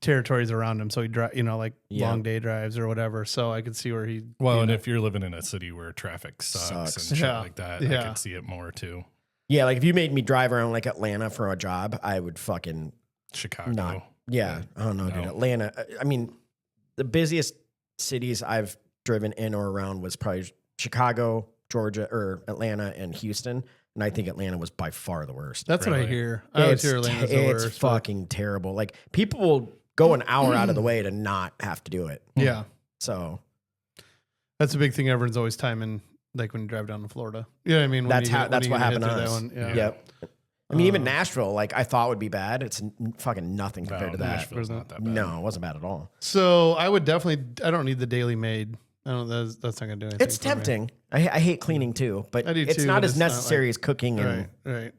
territories around him. So he drive, like Yeah. long day drives or whatever. So I could see where he. Well, and if you're living in a city where traffic sucks. And shit Yeah. like that, Yeah. I could see it more too. yeah. Like if you made me drive around like Atlanta for a job, I would fucking Chicago. not. Yeah, I don't know, dude. No. Atlanta. I mean, the busiest cities I've driven in or around was probably Chicago, Georgia, or Atlanta and Houston. And I think Atlanta was by far the worst. That's what I Really? hear. I always hear Atlanta's the it's worst. but- fucking terrible. Like people will go an hour out of the way to not have to do it. Yeah. So That's a big thing. Everyone's always timing, like when you drive down to Florida. You know what I mean? When that's you how get- that's when what you happened to hit through us. that one. Yep. I mean, even Nashville, like I thought would be bad. It's fucking nothing compared to that. Nashville's not that bad. No, it wasn't bad at all. So I would definitely. I don't need the daily made. I don't. That's not gonna do anything. It's for me. tempting. I hate cleaning too, but I do it's too, not but as it's not necessary like- as cooking. And Right.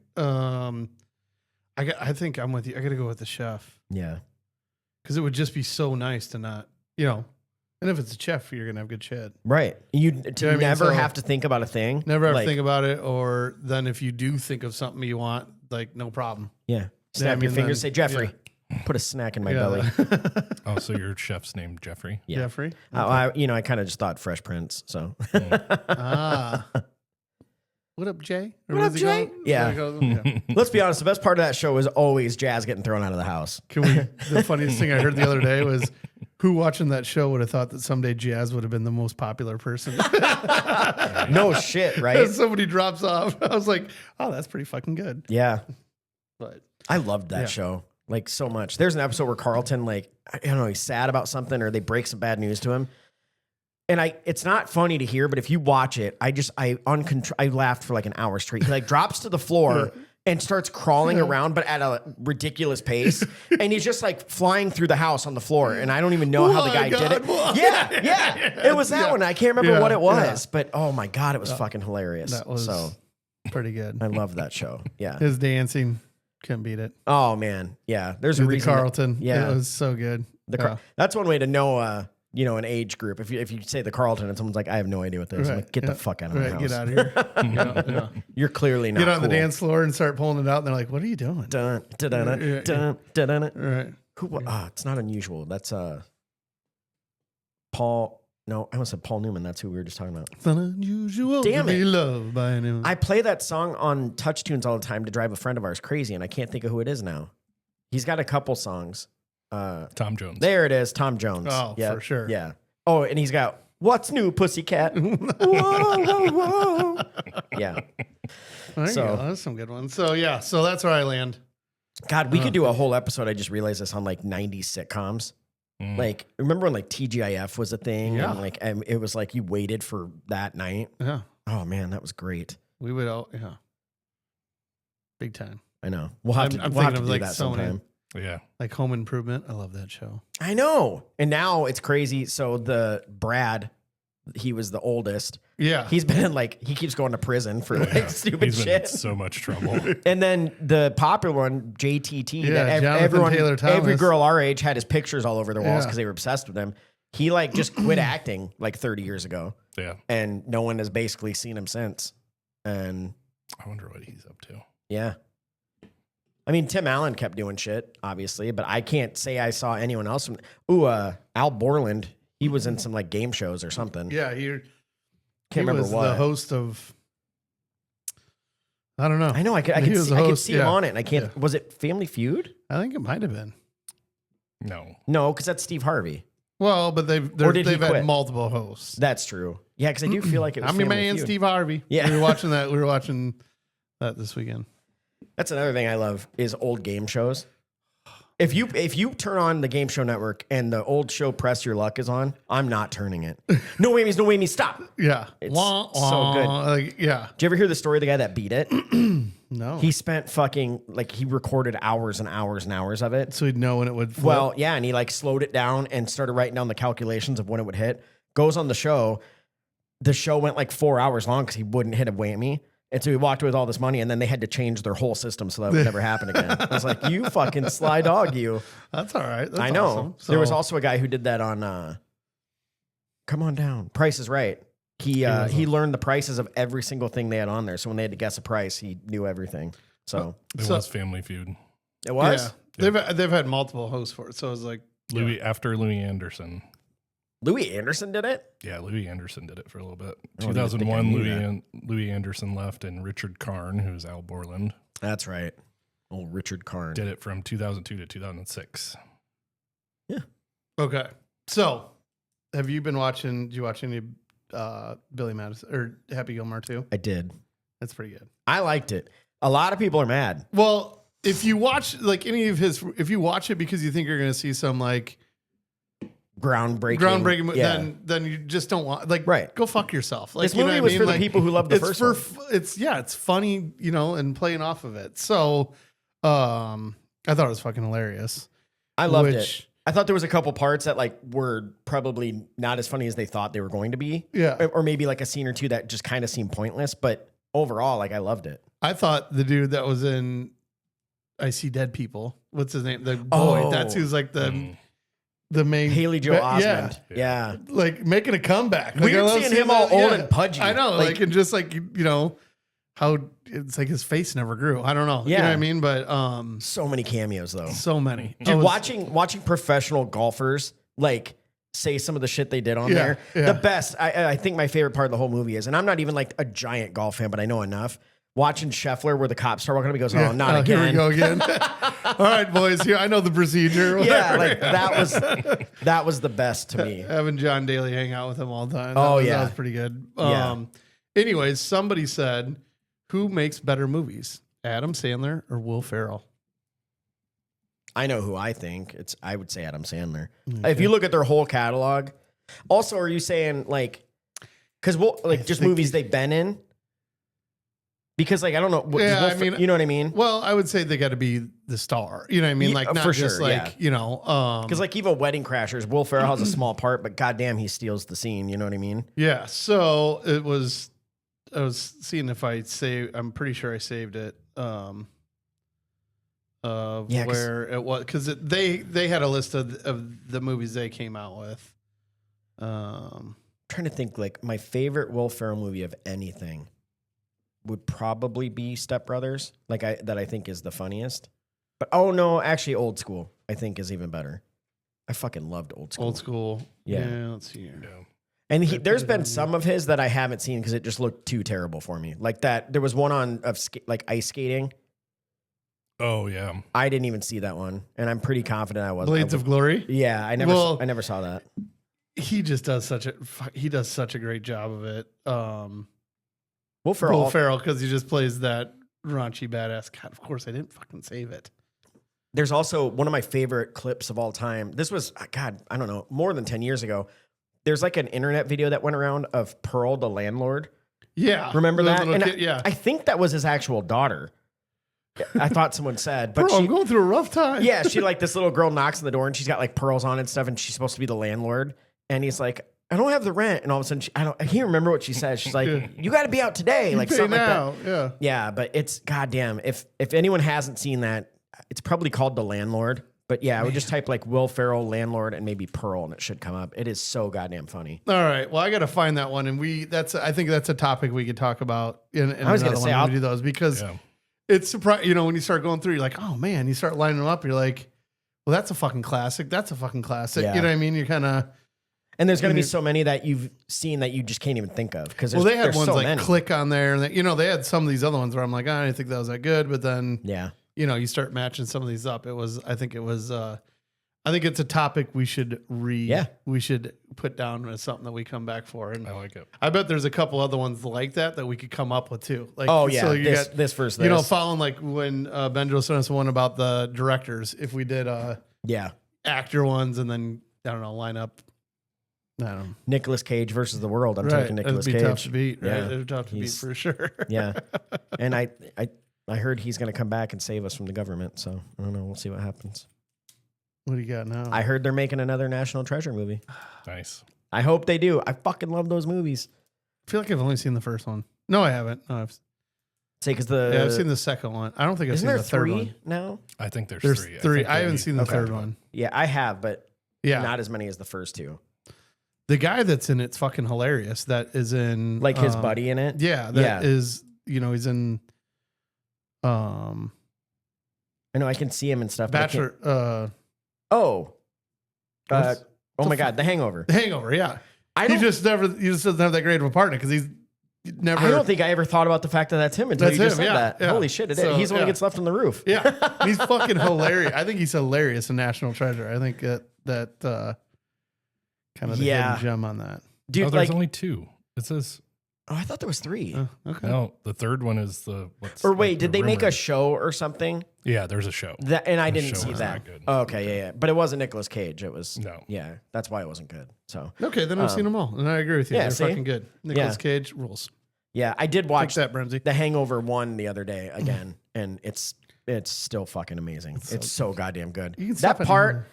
I think I'm with you. I got to go with the chef yeah, because it would just be so nice to not, And if it's a chef, you're gonna have good shit. right. You to know what I mean? never So- have to think about a thing. Never have like, to think about it, or then if you do think of something you want, like no problem. Yeah, snap I your mean, fingers. then- Say Jeffrey, put a snack in my Yeah. belly. Oh, so your chef's named Jeffrey? Yeah. Jeffrey. I kind of just thought Fresh Prince. So Ah. What up, Jay? Or What up, does he Jay? go- Yeah. does he go- yeah. let's be honest. The best part of that show was always Jazz getting thrown out of the house. Can we? The funniest thing I heard the other day was, who watching that show would have thought that someday Jazz would have been the most popular person? No shit, As right? somebody drops off, I was like, oh, that's pretty fucking good. Yeah, But I loved that Yeah. show like so much. There's an episode where Carlton, like, I don't know, he's sad about something or they break some bad news to him. And it's not funny to hear, but if you watch it, I laughed for like an hour straight. He like drops to the floor and starts crawling around, but at a ridiculous pace. And he's just like flying through the house on the floor. And I don't even know how the guy did it. God, Yeah. It was that one. I can't remember Yeah, what it was, but oh my God, it was fucking hilarious. that was So pretty good. I love that show. Yeah. His dancing couldn't beat it. Oh man. Yeah. There's a The reason. Carlton. Yeah. It was so good. That's one way to know, an age group. If you say the Carlton and someone's like, I have no idea what this is, I'm like, get the fuck out of my house. Get out of here. Yeah. You're clearly not Get on the cool. dance floor and start pulling it out. And they're like, what are you doing? Dun, dun, dun, dun, Yeah, dun, dun, dun, dun. Right. Who? It's not unusual. That's Paul. No, I almost said Paul Newman. That's who we were just talking about. It's unusual Damn to be it. loved by anyone. I play that song on Touch Tunes all the time to drive a friend of ours crazy, and I can't think of who it is now. He's got a couple songs. Tom Jones. There it is, Tom Jones. Oh, yeah, for sure. Yeah. Oh, and he's got What's New, Pussycat? Whoa, whoa, whoa. Yeah. There you so- go. That's some good ones. So yeah, so that's where I land. God, we could do a whole episode. I just realized this on like 90s sitcoms. Mm. Like, remember when like TGIF was a thing? Yeah. And like, and it was like you waited for that night. Yeah. Oh man, that was great. We would all big time. I know. We'll have to I'm do thinking of, that so many- sometime. Yeah. Like Home Improvement. I love that show. I know. And now it's crazy. So the Brad, he was the oldest. Yeah. He's been in like, he keeps going to prison for like stupid He's been in shit. so much trouble. And then the popular one, JTT, Yeah, that Jonathan everyone, Taylor Thomas. every girl our age had his pictures all over their walls Yeah. because they were obsessed with him. He like just quit acting like 30 years ago, Yeah. and no one has basically seen him since. And I wonder what he's up to. yeah, I mean Tim Allen kept doing shit, obviously, but I can't say I saw anyone else. Al Borland, he was in some like game shows or something. Yeah. Can't remember was what. the host of. I don't know. I know. I could see him on it. And I can't. Yeah. Was it Family Feud? I think it might have been. No, because that's Steve Harvey. Well, but they've had multiple hosts. That's true. Yeah, because I do feel like it was I'm your man, Steve Harvey. Yeah. We were watching that. We were watching that this weekend. That's another thing I love is old game shows. If you turn on the Game Show Network and the old show Press Your Luck is on, I'm not turning it. No whammies, stop. Yeah. It's so good. Like, yeah. Did you ever hear the story of the guy that beat it? No. He spent he recorded hours and hours and hours of it. So he'd know when it would flip. Well, yeah, and he slowed it down and started writing down the calculations of when it would hit. Goes on the show. The show went 4 hours long because he wouldn't hit a whammy. And so he walked away with all this money, and then they had to change their whole system so that would never happen again. I was like, you fucking sly dog, you. That's all right. That's I know. Awesome. So, there was also a guy who did that on Come On Down. Price is Right. He learned the prices of every single thing they had on there. So when they had to guess a price, he knew everything. So it was Family Feud. It was? Yeah. They've had multiple hosts for it. So it was like after Louis Anderson. Louis Anderson did it? Yeah, Louis Anderson did it for a little bit. I don't even think I knew Louis Anderson left, and Richard Karn, who's Al Borland. That's right. Old Richard Karn. Did it from 2002 to 2006. Yeah. Okay. So have you been watching, did you watch any Billy Madison or Happy Gilmore 2? I did. That's pretty good. I liked it. A lot of people are mad. Well, if you watch if you watch it because you think you're going to see some groundbreaking, then you just don't want go fuck yourself. This movie was for the people who love the first one. It's funny, and playing off of it. So, I thought it was fucking hilarious. I loved it. I thought there was a couple parts that were probably not as funny as they thought they were going to be. Yeah, or maybe a scene or two that just kind of seemed pointless. But overall, I loved it. I thought the dude that was in I See Dead People. What's his name? The boy. That's who's the main Haley Joel Osment. Yeah. Making a comeback. Weird seeing him all old and pudgy. I know. And just how it's his face never grew. I don't know. Yeah. You know what I mean? But so many cameos though. So many. Dude, watching professional golfers say some of the shit they did on there. Yeah. The best. I think my favorite part of the whole movie is, and I'm not even a giant golf fan, but I know enough. Watching Scheffler where the cops start walking up, he goes, "Oh, not again." Here we go again. All right, boys. Here, I know the procedure. Yeah, that was the best to me. Having John Daly hang out with him all the time. That was pretty good. Anyways, somebody said, "Who makes better movies, Adam Sandler or Will Ferrell?" I know who I think. I would say Adam Sandler. Okay. If you look at their whole catalog. Also, are you saying because just movies they've been in? Because I don't know. You know what I mean? Well, I would say they got to be the star. You know what I mean? Not for just sure, because even Wedding Crashers, Will Ferrell has a small part, but goddamn, he steals the scene. You know what I mean? Yeah. So I was seeing if I'm pretty sure I saved it. Where it was, because they had a list of the movies they came out with. I'm trying to think my favorite Will Ferrell movie of anything would probably be Step Brothers, that I think is the funniest. But no, actually Old School I think is even better. I fucking loved Old School. Old School. Yeah. Let's see here. Yeah. And there's been some of his that I haven't seen because it just looked too terrible for me. There was one of ice skating. Oh yeah. I didn't even see that one, and I'm pretty confident I wasn't. Blades of Glory. Yeah, I never saw that. He just does such a great job of it. Will Ferrell, because he just plays that raunchy badass. God, of course, I didn't fucking save it. There's also one of my favorite clips of all time. This was, God, I don't know, more than 10 years ago. There's an internet video that went around of Pearl, the landlord. Yeah. Remember that? And kid, yeah. I think that was his actual daughter. I thought someone said. But I'm going through a rough time. Yeah, this little girl knocks on the door and she's got pearls on and stuff and she's supposed to be the landlord. And he's like, I don't have the rent. And all of a sudden, I can't remember what she says. She's like, you got to be out today. Something now. Like that. Yeah, but it's goddamn. If anyone hasn't seen that, it's probably called The Landlord. But yeah, I would just type Will Ferrell, landlord, and maybe Pearl, and it should come up. It is so goddamn funny. All right. Well, I got to find that one. And I think that's a topic we could talk about in I was going to say, I'll do those because it's surprising. When you start going through, you're like, oh man, you start lining them up. You're like, well, that's a fucking classic. That's a fucking classic. Yeah. You know what I mean? You're kind of, And there's going to be so many that you've seen that you just can't even think of. Because they had there's ones so like many. Click on there. And they had some of these other ones where I'm like, I didn't think that was that good. But then, you start matching some of these up. I think it's a topic we should we should put down as something that we come back for. And I like it. I bet there's a couple other ones like that we could come up with too. Like, so you got this versus this. Following like when Benjo sent us one about the directors, if we did actor ones and then, I don't know, line up. I don't know. Nicolas Cage versus the world. I'm taking Nicolas Cage. Tough to beat, right? Yeah. It'd be tough to beat for sure. Yeah. And I heard he's going to come back and save us from the government. So I don't know. We'll see what happens. What do you got now? I heard they're making another National Treasure movie. Nice. I hope they do. I fucking love those movies. I feel like I've only seen the first one. No, I haven't. No, I've seen the second one. I don't think I've seen the third one. Now? I think there's three. Three. I haven't seen the third one. Yeah, I have, but not as many as the first two. The guy that's in it's fucking hilarious. That is in like his buddy in it. Yeah, is he's in. I know I can see him and stuff. Bachelor. Oh my God, The Hangover. The Hangover. Yeah, he just doesn't have that great of a partner because he's never. I don't think I ever thought about the fact that that's him until you just said that. Yeah. Holy shit, it is. He's the one who gets left on the roof. Yeah, he's fucking hilarious. I think he's hilarious in National Treasure. I think that kind of the hidden gem on that. Dude, there's only two. It says. Oh, I thought there was three. Okay. No, the third one is the. Did they make a show or something? Yeah, there's a show. And I didn't see that. Oh, okay, yeah. But it wasn't Nicolas Cage. It was. No. Yeah, that's why it wasn't good. So. Okay, then I've seen them all, and I agree with you. Yeah, they're fucking good. Nicolas Cage rules. Yeah, I did watch that, Bremsy. The Hangover 1 the other day again, and it's still fucking amazing. It's so goddamn good. That part.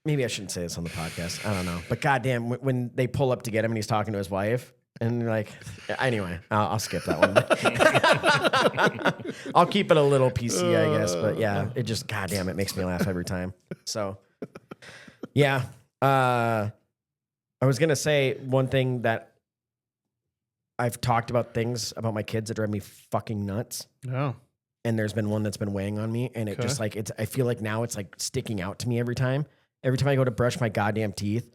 Maybe I shouldn't say this on the podcast. I don't know. But goddamn, when they pull up to get him and he's talking to his wife, and like, anyway, I'll skip that one. I'll keep it a little PC, I guess. But yeah, it just, goddamn, it makes me laugh every time. So, yeah. I was going to say one thing that I've talked about things about my kids that drive me fucking nuts. Oh. And there's been one that's been weighing on me. And it just like, I feel like now it's like sticking out to me every time. Every time I go to brush my goddamn teeth,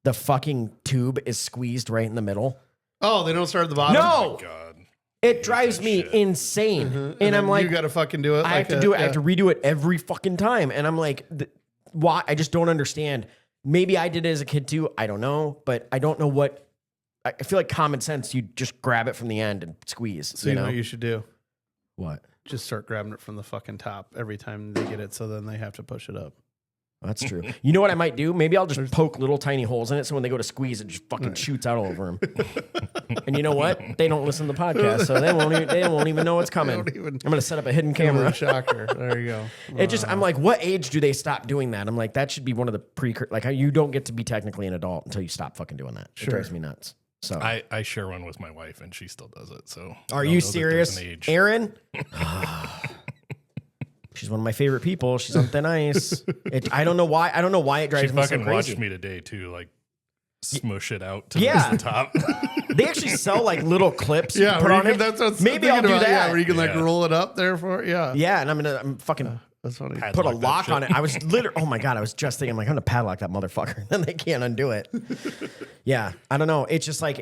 the fucking tube is squeezed right in the middle. Oh, they don't start at the bottom? No. Oh my God. It drives me insane. Mm-hmm. And I'm like, you got to fucking do it. I have to do it. I have to redo it every fucking time. And I'm like, why? I just don't understand. Maybe I did it as a kid too. I don't know. But I don't know what. I feel like common sense, you just grab it from the end and squeeze. So you know what you should do? What? Just start grabbing it from the fucking top every time they get it, so then they have to push it up. That's true. You know what I might do? Maybe I'll just poke little tiny holes in it so when they go to squeeze, it just fucking shoots out all over them. And you know what? They don't listen to the podcast, so they won't even know what's coming. I'm going to set up a hidden camera. Shocker. There you go. I'm like, what age do they stop doing that? I'm like, that should be one of the like, you don't get to be technically an adult until you stop fucking doing that. It drives me nuts. So I share one with my wife, and she still does it. So are you serious, Aaron? She's one of my favorite people. She's on thin ice. I don't know why. I don't know why it drives me so crazy. She fucking watched me today too, like smush it out to the top. They actually sell like little clips. Yeah, put on it. That's what Maybe I'll do that. Yeah, where you can like roll it up there for it. Yeah. Yeah, and I'm fucking that's funny. Put a lock on it. I was literally, oh my God, I was just thinking, I'm like, I'm gonna padlock that motherfucker. Then they can't undo it. Yeah, I don't know. It's just like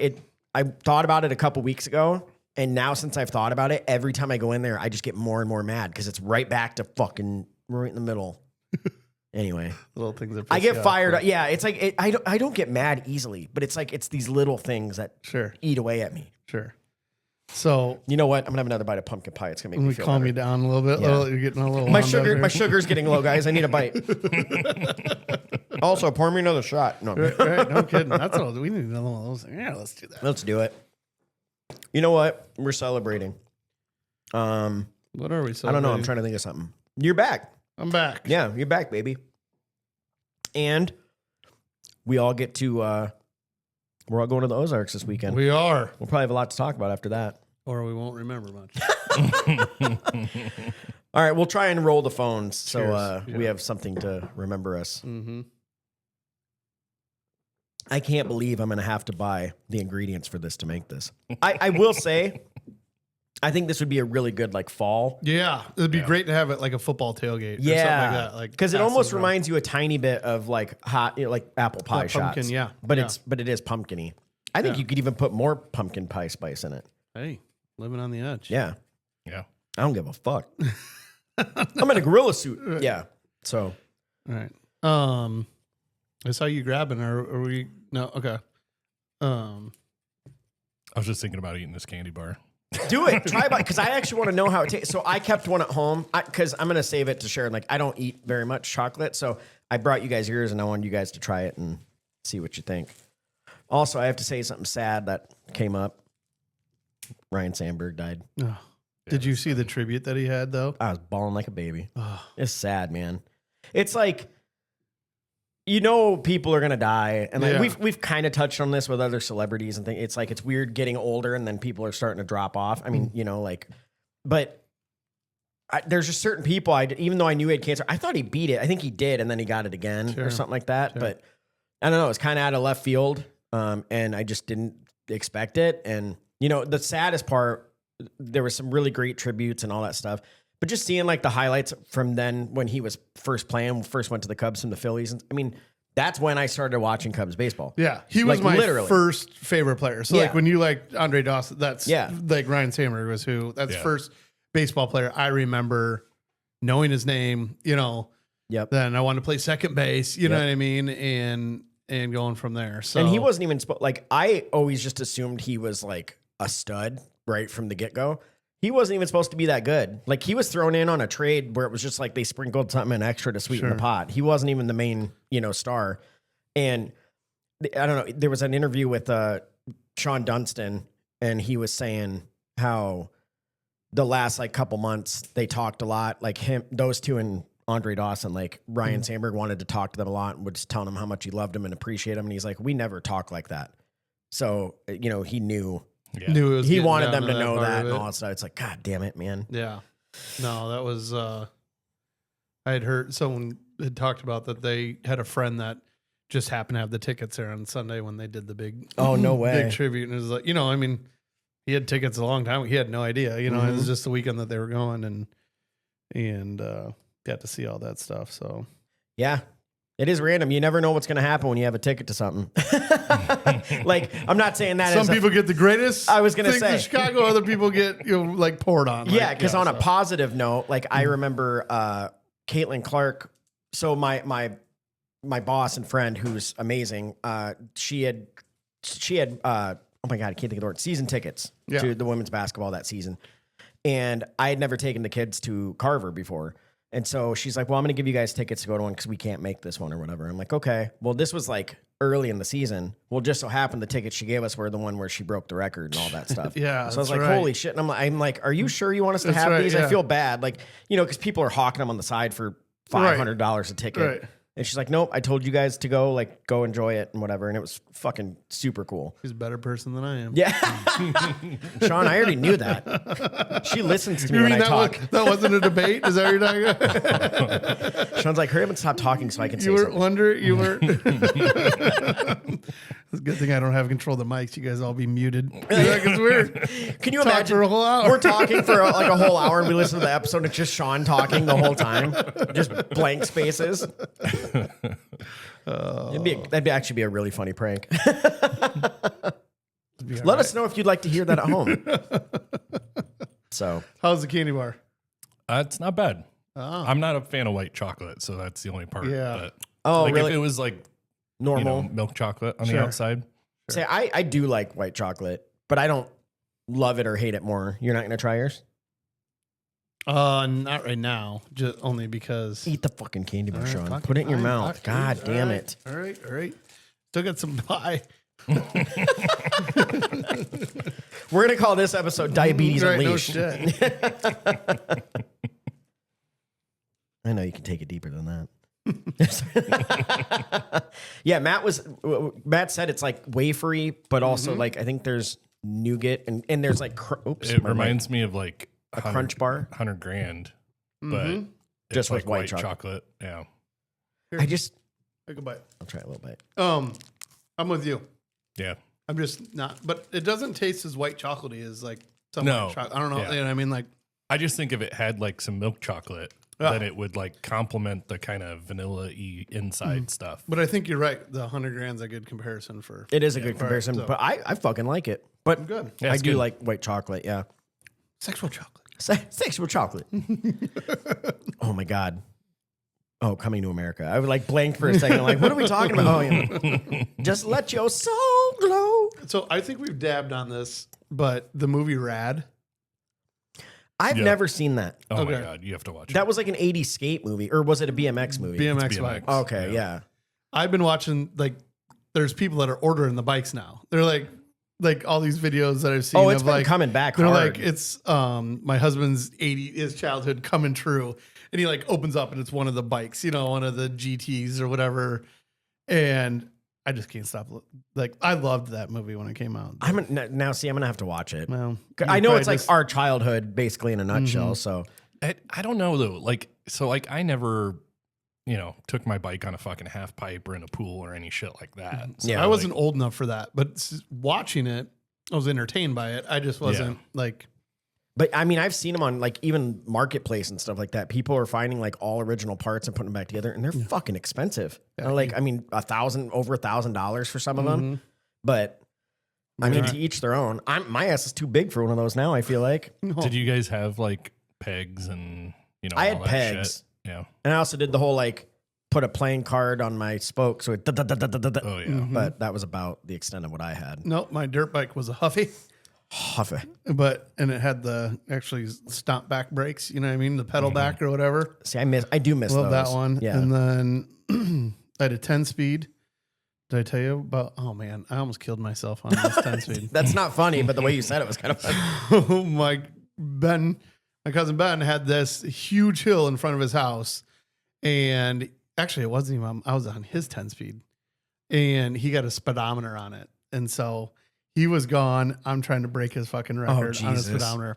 I thought about it a couple weeks ago. And now since I've thought about it, every time I go in there, I just get more and more mad because it's right back to fucking right in the middle. Anyway, little things that I get fired. Yeah, it's like I don't get mad easily, but it's like it's these little things that eat away at me. Sure. So you know what? I'm gonna have another bite of pumpkin pie. It's gonna make me feel calm better. you down a little bit. Yeah. You're getting a little my sugar's getting low, guys. I need a bite. Also, pour me another shot. No, right, no kidding. That's all. We need another one of those. Yeah, let's do that. Let's do it. You know what? We're celebrating. What are we celebrating? I don't know. I'm trying to think of something. You're back. I'm back. Yeah, you're back, baby. And we all get to, we're all going to the Ozarks this weekend. We are. We'll probably have a lot to talk about after that. Or we won't remember much. All right, we'll try and roll the phones so we have something to remember us. Mm-hmm. I can't believe I'm going to have to buy the ingredients for this to make this. I will say, I think this would be a really good like fall. Yeah, it'd be great to have it like a football tailgate. Or something like that, like because it almost reminds you a tiny bit of like hot, like apple pie shots. Pumpkin, yeah. But it is pumpkin-y. I think you could even put more pumpkin pie spice in it. Hey, living on the edge. Yeah. Yeah. I don't give a fuck. I'm in a gorilla suit. Yeah. So. All right. I saw you grabbing. Are we? No. Okay. I was just thinking about eating this candy bar. Do it. Try it because I actually want to know how it tastes. So I kept one at home because I'm going to save it to share. Like I don't eat very much chocolate, so I brought you guys yours, and I wanted you guys to try it and see what you think. Also, I have to say something sad that came up. Ryan Sandberg died. Oh. Did you see the tribute that he had though? I was bawling like a baby. Oh. It's sad, man. It's like, you know, people are gonna die, and like we've kind of touched on this with other celebrities and things. It's like it's weird getting older, and then people are starting to drop off. I mean, you know, like, but there's just certain people. Even though I knew he had cancer, I thought he beat it. I think he did, and then he got it again or something like that. Sure. But I don't know. It's kind of out of left field, and I just didn't expect it. And you know, the saddest part, there was some really great tributes and all that stuff. But just seeing like the highlights from then when he was first playing, first went to the Cubs from the Phillies. And I mean, that's when I started watching Cubs baseball. Yeah. He was like, my first favorite player. So like when you like Andre Dawson, that's like Ryan Sandberg was that's first baseball player I remember knowing his name, you know. Yep. Then I wanted to play second base, you know what I mean? And going from there. So and he wasn't even like I always just assumed he was like a stud right from the get-go. He wasn't even supposed to be that good. Like he was thrown in on a trade where it was just like they sprinkled something extra to sweeten the pot. He wasn't even the main, you know, star. And I don't know, there was an interview with Shaun Dunston, and he was saying how the last like couple months they talked a lot, like those two and Andre Dawson, like Ryan Sandberg wanted to talk to them a lot and would just tell them how much he loved them and appreciate them. And he's like, we never talk like that. So, you know, he knew. Yeah. He wanted them to know that and all that stuff. It's like, God damn it, man. Yeah. No, that was, I had heard someone had talked about that they had a friend that just happened to have the tickets there on Sunday when they did the big, no way, big tribute. And it was like, you know, I mean, he had tickets a long time. He had no idea, you know, it was just the weekend that they were going and got to see all that stuff. So, yeah. It is random. You never know what's going to happen when you have a ticket to something. Like, I'm not saying that. Some people get the greatest. I was going to say in Chicago. Other people get like poured on. Yeah, because on a positive note, like I remember Caitlin Clark. So my boss and friend, who's amazing. She had oh my God, I can't think of the word. Season tickets to the women's basketball that season, and I had never taken the kids to Carver before. And so she's like, well, I'm going to give you guys tickets to go to one because we can't make this one or whatever. I'm like, okay. Well, this was like early in the season. Well, just so happened the tickets she gave us were the one where she broke the record and all that stuff. Yeah. So I was like, holy shit. And I'm like, are you sure you want us to have these? I feel bad. Like, you know, because people are hawking them on the side for $500 a ticket. Right. And she's like, nope, I told you guys to go, like, go enjoy it and whatever. And it was fucking super cool. He's a better person than I am. Yeah. Sean, I already knew that. She listens to me when I talk. That wasn't a debate? Is that what you're talking about? Sean's like, hurry up and stop talking so I can say something. You weren't. It's a good thing I don't have control of the mics. You guys all be muted. It's weird. Can you imagine? For a whole hour. We're talking for like a whole hour and we listen to the episode and it's just Sean talking the whole time. Just blank spaces. That'd actually be a really funny prank. Let us know if you'd like to hear that at home. So, how's the candy bar? It's not bad. Oh. I'm not a fan of white chocolate, so that's the only part. Yeah. But really? If it was like normal milk chocolate on the outside. Say, I do like white chocolate, but I don't love it or hate it more. You're not going to try yours? Not right now. Just only because. Eat the fucking candy bar, Sean. Put it in your mouth. God damn it. All right. Still got some pie. We're going to call this episode Diabetes Unleashed. No shit. I know you can take it deeper than that. Yeah, Matt said it's like wafery, but also like I think there's nougat and there's like it reminds me of like a crunch bar, $100,000, but just with like white chocolate. Yeah, Here, I just take a bite. I'll try a little bite. I'm with you. Yeah, I'm just not, but it doesn't taste as white chocolatey as like something No. like chocolate. I don't know. Yeah. You know what I mean? Like, I just think if it had like some milk chocolate, then it would like complement the kind of vanilla-y inside stuff. but I think you're right. The 100 grand's a good comparison for. It is a good comparison, so- but I fucking like it. But Good. Yeah, I it's do good. like white chocolate. Yeah, Sexual chocolate. sexual chocolate. Oh my god. Oh, Coming to America. I would like blanked for a second. Like, what are we talking about? Oh, yeah. Just let your soul glow. So I think we've dabbed on this, but the movie Rad. I've Yeah. never seen that. Oh my Okay. God, you have to watch That it. was like an 80s skate movie, or was it a BMX movie? BMX BMX. bike. Okay, yeah. I've been watching, like, there's people that are ordering the bikes now. They're like all these videos that I've seen. Oh, it's of been like, coming back they're hard. like, it's my husband's his childhood coming true. And he like opens up and it's one of the bikes, you know, one of the GTs or whatever. And I just can't stop. Like, I loved that movie when it came out. I'm now see, I'm gonna have to watch it. Well, I know you it's like probably our childhood, basically in a nutshell. So I don't know though. Like, so like I never, took my bike on a fucking half pipe or in a pool or any shit like that. So, Yeah, I wasn't old enough for that, but watching it, I was entertained by it. I just wasn't like, but I mean, I've seen them on like even Marketplace and stuff like that. People are finding like all original parts and putting them back together, and they're fucking expensive. Yeah. And, like, I mean, over $1,000 for some of them. But I mean, to each their own. My ass is too big for one of those now. I feel like Did you guys have like pegs and I all had that pegs. shit? Yeah. and I also did the whole like put a playing card on my spoke, so it. Oh yeah. But that was about the extent of what I had. nope, my dirt bike was a Huffy. Huffy. And it had the actually stomp back brakes, you know what I mean? The pedal back or whatever. See, I do miss Love those. that one. Yeah. And then I had a 10 speed. Did I tell you about? Oh man, I almost killed myself on this 10 speed. That's not funny, but the way you said it was kind of funny. Oh my cousin Ben had this huge hill in front of his house. And actually it wasn't even, I was on his 10 speed and he got a speedometer on it. And so he was gone. I'm trying to break his fucking record on his Jesus. speedometer.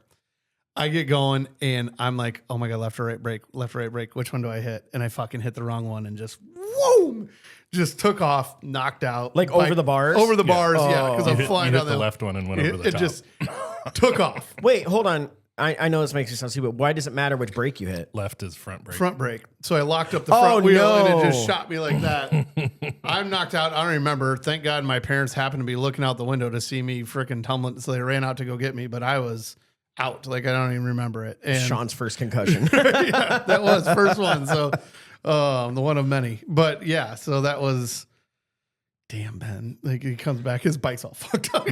I get going and I'm like, oh my God, left or right brake. Which one do I hit? And I fucking hit the wrong one and just, whoa, just took off, knocked out. Like over the bars? Over the bars, yeah. Oh. Because You I'm hit, flying you hit down the the left one and went over the It top. just took off. Wait, hold on. I know this makes you sound stupid. Why does it matter which brake you hit? Left is front brake. Front brake. So I locked up the front wheel and it just no. shot me like that. I'm knocked out. I don't remember. Thank God my parents happened to be looking out the window to see me freaking tumbling. So they ran out to go get me, but I was out. Like, I don't even remember it. And Shaun's first concussion. yeah, that was first one. So the one of many. But yeah, so that was damn Ben. Like, he comes back, his bike's all fucked up.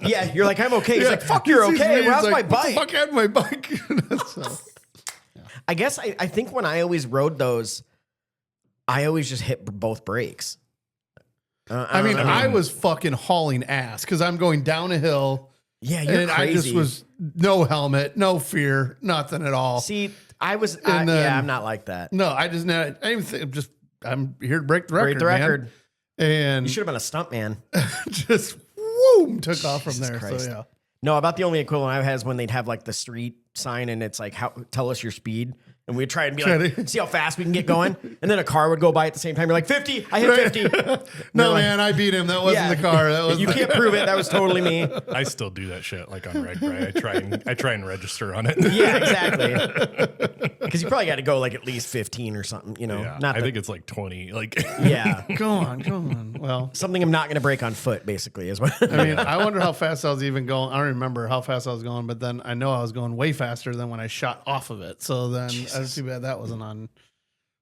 Yeah, you're like, I'm okay. He's like, fuck, you're He sees me, okay. he's Where's my like, "What the bike? fuck happened to my bike?" So, I guess I think when I always rode those, I always just hit both brakes. I mean, I was fucking hauling ass because I'm going down a hill. Yeah, you're And crazy. I just was no helmet, no fear, nothing at all. See, I was. And then- yeah, I'm not like that. No, I just I didn't think I'm here to break the record. Break the man. record. And You should have been a stunt man. just whoom, took off from Jesus there. Christ. So yeah. No, about the only equivalent I had is when they'd have like the street sign and it's like, tell us your speed. And we'd try and be like, see how fast we can get going. And then a car would go by at the same time. You're like, 50, I hit 50. No, like- man, I beat him. That wasn't the car. That was you can't prove it. That was totally me. I still do that shit like on Reg Bray. I try and register on it. Yeah, exactly. Because you probably got to go like at least 15 or something, you know. Yeah, Not I that, think it's like 20. Like, yeah. Go on. Well, Something I'm not going to break on foot, basically, is what. I mean, I wonder how fast I was even going. I don't remember how fast I was going, but then I know I was going way faster than when I shot off of it. So then that's too bad that wasn't on.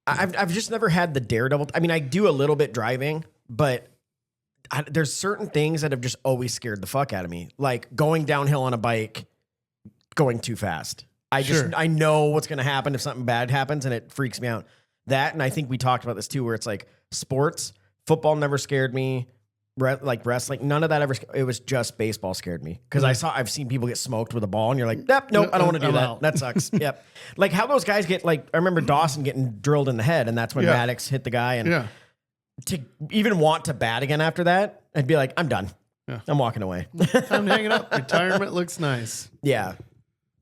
I've just never had the daredevil. I mean, I do a little bit driving, but there's certain things that have just always scared the fuck out of me. Like going downhill on a bike, going too fast. I know what's going to happen if something bad happens and it freaks me out. That, and I think we talked about this too, where it's like sports, football never scared me. Like wrestling, none of that ever. It was just baseball scared me because I've seen people get smoked with a ball, and you're like, nope, I don't want to do I'm that. out. That sucks. Yep. Like how those guys get like. I remember Dawson getting drilled in the head, and that's when Maddox hit the guy. And Yeah. to even want to bat again after that, I'd be like, I'm done. Yeah. I'm walking away. Time to hang it up. Retirement looks nice. Yeah.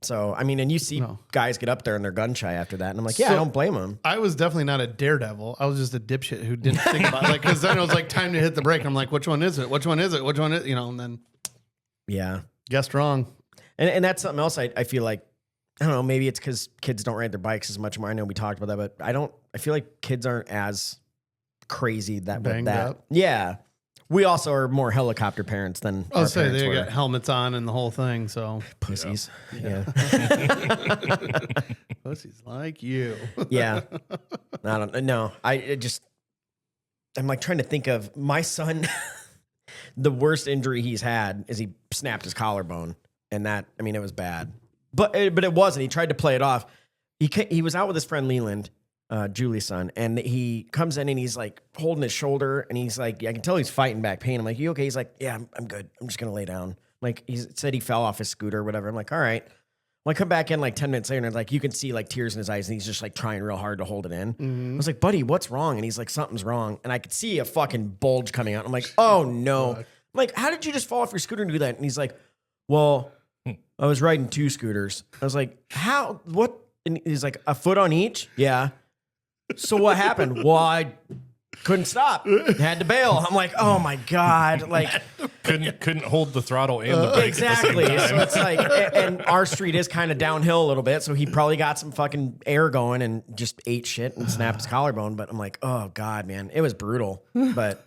So I mean, and you see guys get up there and they're gun shy after that, and I'm like, yeah, I don't blame them. I was definitely not a daredevil. I was just a dipshit who didn't think about it. Like, because then it was like time to hit the brake. I'm like, which one is it? Which one is it? Which one is, you know? And then Yeah. Guessed wrong. And that's something else I feel like, I don't know, maybe it's because kids don't ride their bikes as much more. I know we talked about that, but I feel like kids aren't as crazy that with Banged that. up. Yeah. We also are more helicopter parents than I'll our say parents they were. got helmets on and the whole thing. So Pussies. Yeah. pussies like you. Yeah. I don't know. I'm like trying to think of my son. The worst injury he's had is he snapped his collarbone. And that, I mean, it was bad. But it wasn't. He tried to play it off. He was out with his friend Leland, Julie's son, and he comes in and he's like holding his shoulder, and he's like, I can tell he's fighting back pain. I'm like, you okay? He's like, yeah, I'm good. I'm just gonna lay down. Like he said he fell off his scooter or whatever. I'm like, all right. Well, I come back in like 10 minutes later, and like you can see like tears in his eyes, and he's just like trying real hard to hold it in. I was like, buddy, what's wrong? And he's like, something's wrong. And I could see a fucking bulge coming out. I'm like, oh no. I'm like, how did you just fall off your scooter and do that? And he's like, well, I was riding 2 scooters. I was like, how? What? And he's like, a foot on each? Yeah. So what happened? Well, I couldn't stop. Had to bail. I'm like, oh my God. Like couldn't hold the throttle and the brake exactly. At the same time. So it's like, and our street is kind of downhill a little bit. So he probably got some fucking air going and just ate shit and snapped his collarbone. But I'm like, oh God, man, it was brutal. But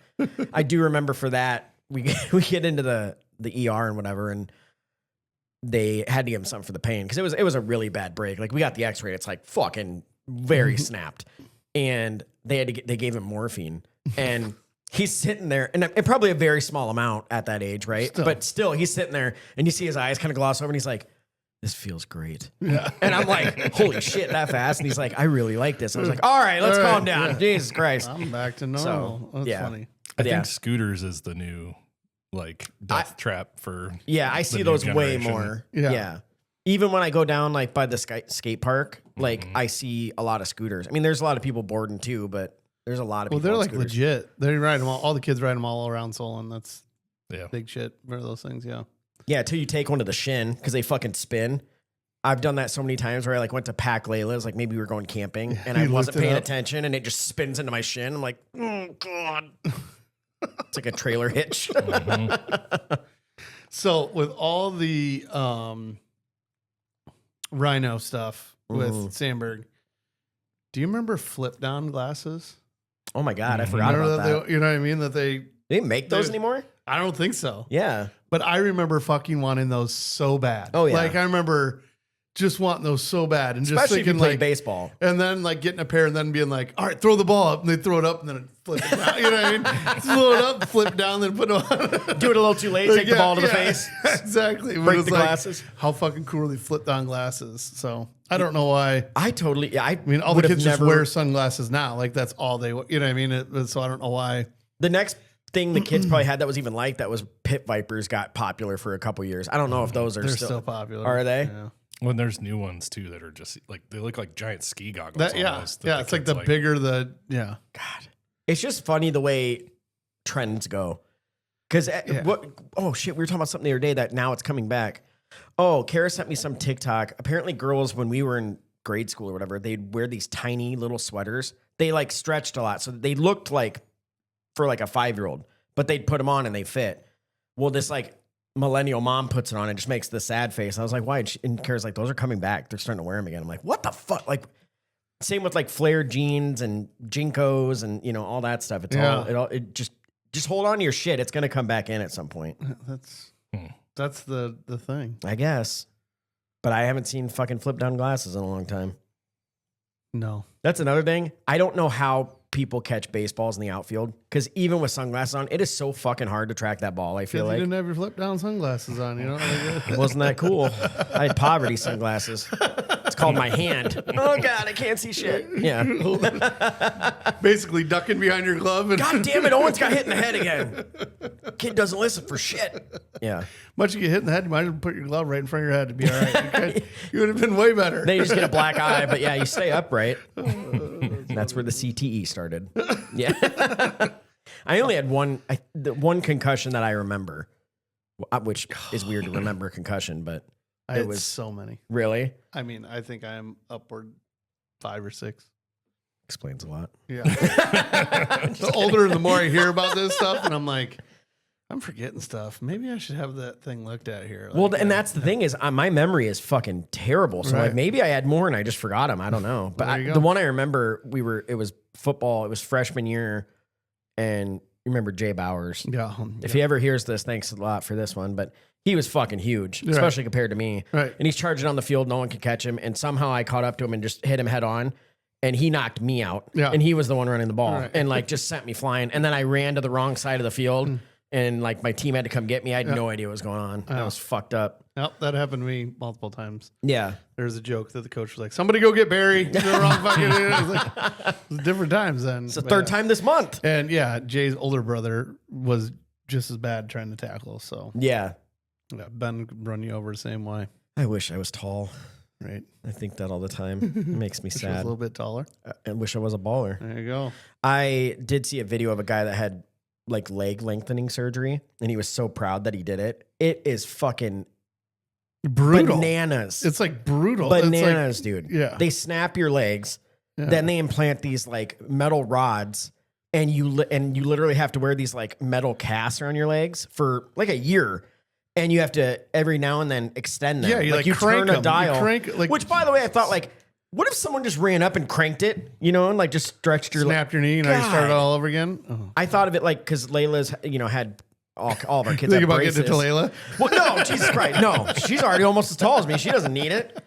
I do remember for that, we get into the ER and whatever, and they had to give him something for the pain because it was a really bad break. Like we got the X-ray, it's like fucking very snapped, and they gave him morphine, and he's sitting there, and probably a very small amount at that age, right? But still, he's sitting there, and you see his eyes kind of gloss over, and he's like, "This feels great," and I'm like, "Holy shit, that fast!" And he's like, "I really like this." I was like, "All right, let's calm down." Yeah. Jesus Christ, I'm back to normal. That's funny. I think scooters is the new like death trap for I see those way more. Yeah. Even when I go down like by the skate park, like I see a lot of scooters. I mean, there's a lot of people boarding too, but there's a lot of people. Well, they're on like scooters. legit. They ride them all the kids ride them all around Solon. That's big shit. What are those things? Yeah. Yeah, till you take one to the shin because they fucking spin. I've done that so many times where I like went to Pack Layla's, like maybe we were going camping and I wasn't paying attention and it just spins into my shin. I'm like, oh God. It's like a trailer hitch. So with all the Rhino stuff with Sandberg, do you remember flip down glasses? Oh my God, I forgot about that. You know what I mean? That they make those anymore? I don't think so. Yeah. But I remember fucking wanting those so bad. Oh yeah. Like I remember just wanting those so bad, and especially just thinking if you play like baseball, and then like getting a pair, and then being like, "All right, throw the ball up," and they throw it up, and then it flip it down. You know what I mean? Throw it up, flip down, then put it on. Do it a little too late. Take the ball to the face. Exactly. Break the glasses. How fucking cool are they flip down glasses? So I don't know why. I mean, all the kids just wear sunglasses now. Like that's all they. You know what I mean? So I don't know why. The next thing the kids probably had that was even like that was pit vipers got popular for a couple years. I don't know if those are They're still popular. Are they? Yeah. Well, there's new ones too that are just like they look like giant ski goggles. Almost, it's like the bigger the God, it's just funny the way trends go. Because oh shit, we were talking about something the other day that now it's coming back. Oh, Kara sent me some TikTok. Apparently, girls when we were in grade school or whatever, they'd wear these tiny little sweaters. They like stretched a lot, so they looked like for like a 5-year-old, but they'd put them on and they fit. Well, this like millennial mom puts it on and just makes the sad face. I was like, why? And Kara's like, those are coming back. They're starting to wear them again. I'm like, what the fuck? Like, same with like flared jeans and Jinkos and all that stuff. It's it just hold on to your shit. It's gonna come back in at some point. That's the thing, I guess. But I haven't seen fucking flip down glasses in a long time. No, that's another thing. I don't know how people catch baseballs in the outfield because even with sunglasses on, it is so fucking hard to track that ball. I feel like you didn't have your flip down sunglasses on. Wasn't that cool? I had poverty sunglasses. It's called my hand. Oh God, I can't see shit. Yeah, basically ducking behind your glove. And God damn it, Owen's got hit in the head again. Kid doesn't listen for shit. Yeah, much you get hit in the head, you might as well put your glove right in front of your head to be all right. You would have been way better. Then you just get a black eye, but yeah, you stay upright. That's where the CTE started. Yeah. I only had one concussion that I remember, which is weird to remember concussion, but it was so many. Really? I mean, I think I'm upward 5 or 6. Explains a lot. Yeah. The older, the more I hear about this stuff, and I'm like, I'm forgetting stuff. Maybe I should have that thing looked at here. Well, and that's the thing is my memory is fucking terrible. So Right. like maybe I had more and I just forgot them. I don't know. But There you go. the one I remember, it was football. It was freshman year, and you remember Jay Bowers. Yeah. If he ever hears this, thanks a lot for this one. But he was fucking huge, Right. especially compared to me. Right. And he's charging on the field. No one could catch him. And somehow I caught up to him and just hit him head on. And he knocked me out. Yeah. And he was the one running the ball. Right. And like just sent me flying. And then I ran to the wrong side of the field. And like my team had to come get me. I had no idea what was going on. I was fucked up. Yep, that happened to me multiple times. Yeah. There's a joke that the coach was like, "Somebody go get Barry." The wrong fucking. It was different times then. It's the third time this month. And yeah, Jay's older brother was just as bad trying to tackle. So Yeah. yeah, Ben could run you over the same way, I wish I was tall. right? I think that all the time. It makes me Which was a sad. little bit taller. I wish I was a baller. There you go. I did see a video of a guy that had like leg lengthening surgery, and he was so proud that he did it. It is fucking Brutal. bananas. It's like brutal. It's Bananas, dude. Yeah. They snap your legs, Yeah. then they implant these like metal rods, and you literally have to wear these like metal casts around your legs for like a year. And you have to every now and then extend them. Yeah, you, like, you crank turn them. a You dial. crank, like- which, by the way, I thought like, what if someone just ran up and cranked it, and like just stretched your Snapped your knee and now you started God. all over again. Oh. I thought of it like because Layla's, had all of our kids. Think have about braces. getting it to Layla. Well, no, Jesus Christ, no. She's already almost as tall as me. She doesn't need it.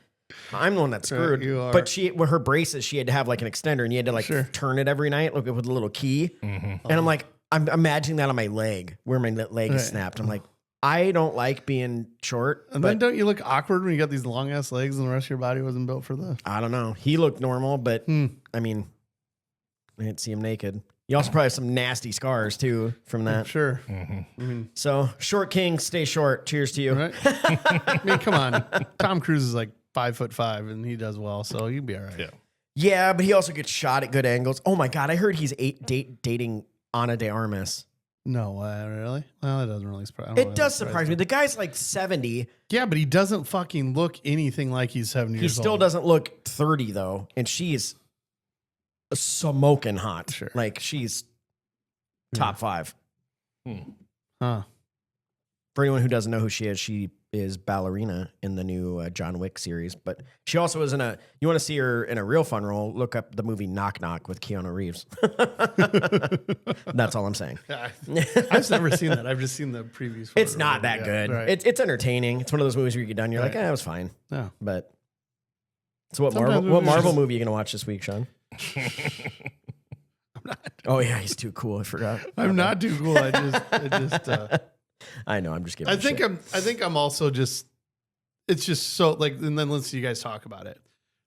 I'm the one that's screwed. you are. But with her braces, she had to have like an extender, and you had to like Sure. turn it every night, like with a little key. And I'm like, I'm imagining that on my leg, where my leg is Right. snapped. I'm like, I don't like being short, And but then don't you look awkward when you got these long ass legs and the rest of your body wasn't built for the. I don't know. He looked normal, but I mean, I didn't see him naked. You also probably have some nasty scars too from that. Sure. So, short king, stay short. Cheers to you. Right? I mean, come on. Tom Cruise is like 5'5" and he does well, so you'd be all right. Yeah. Yeah, but he also gets shot at good angles. Oh my God, I heard he's dating Ana de Armas. No, really? Well, it doesn't really surprise. It does surprise me. The guy's like 70. Yeah, but he doesn't fucking look anything like he's 70 He years still old. doesn't look 30 though, and she's smoking hot. Sure. Like she's top 5. Huh. For anyone who doesn't know who she is ballerina in the new John Wick series, but she also is you want to see her in a real fun role, look up the movie Knock Knock with Keanu Reeves. That's all I'm saying. I've never seen that. I've just seen the previews. For It's it. not that Yeah, good. right. It's entertaining. It's one of those movies where you get done, you're like, Right. it was fine. Yeah. But so what Sometimes Marvel movies just- movie are you gonna watch this week, Shaun? Oh yeah, he's too cool. I forgot. I'm not too cool. I just I know. I'm just giving. I think I'm also just, it's just so like, and then let's see you guys talk about it.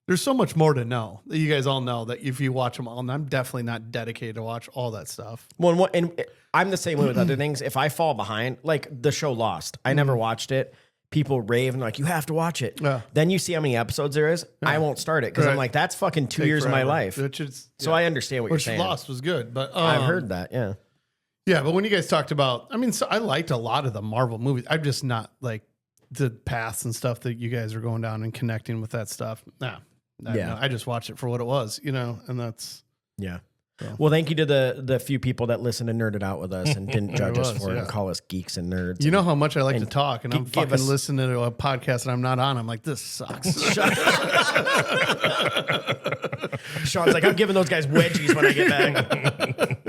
There's so much more to know that you guys all know that if you watch them all, and I'm definitely not dedicated to watch all that stuff. Well, and I'm the same way with other things. If I fall behind, like the show Lost, I never watched it. People rave and like, you have to watch it. Yeah. Then you see how many episodes there is. I won't start it because I'm Right. like, that's fucking 2 Take years of my forever. life. Which is, So yeah. I understand what you're Which saying. Lost was good, but I've heard that. Yeah. Yeah, but when you guys talked about, I mean, so I liked a lot of the Marvel movies. I'm just not like the paths and stuff that you guys are going down and connecting with that stuff. Nah, Yeah. I just watched it for what it was, and that's Yeah. So. Well, thank you to the few people that listened and nerded out with us and didn't judge us for it yeah. and call us geeks and nerds. you know how much I like to and talk, and I'm give fucking us- listening to a podcast and I'm not on. I'm like, this sucks. Shaun's like, I'm giving those guys wedgies when I get back.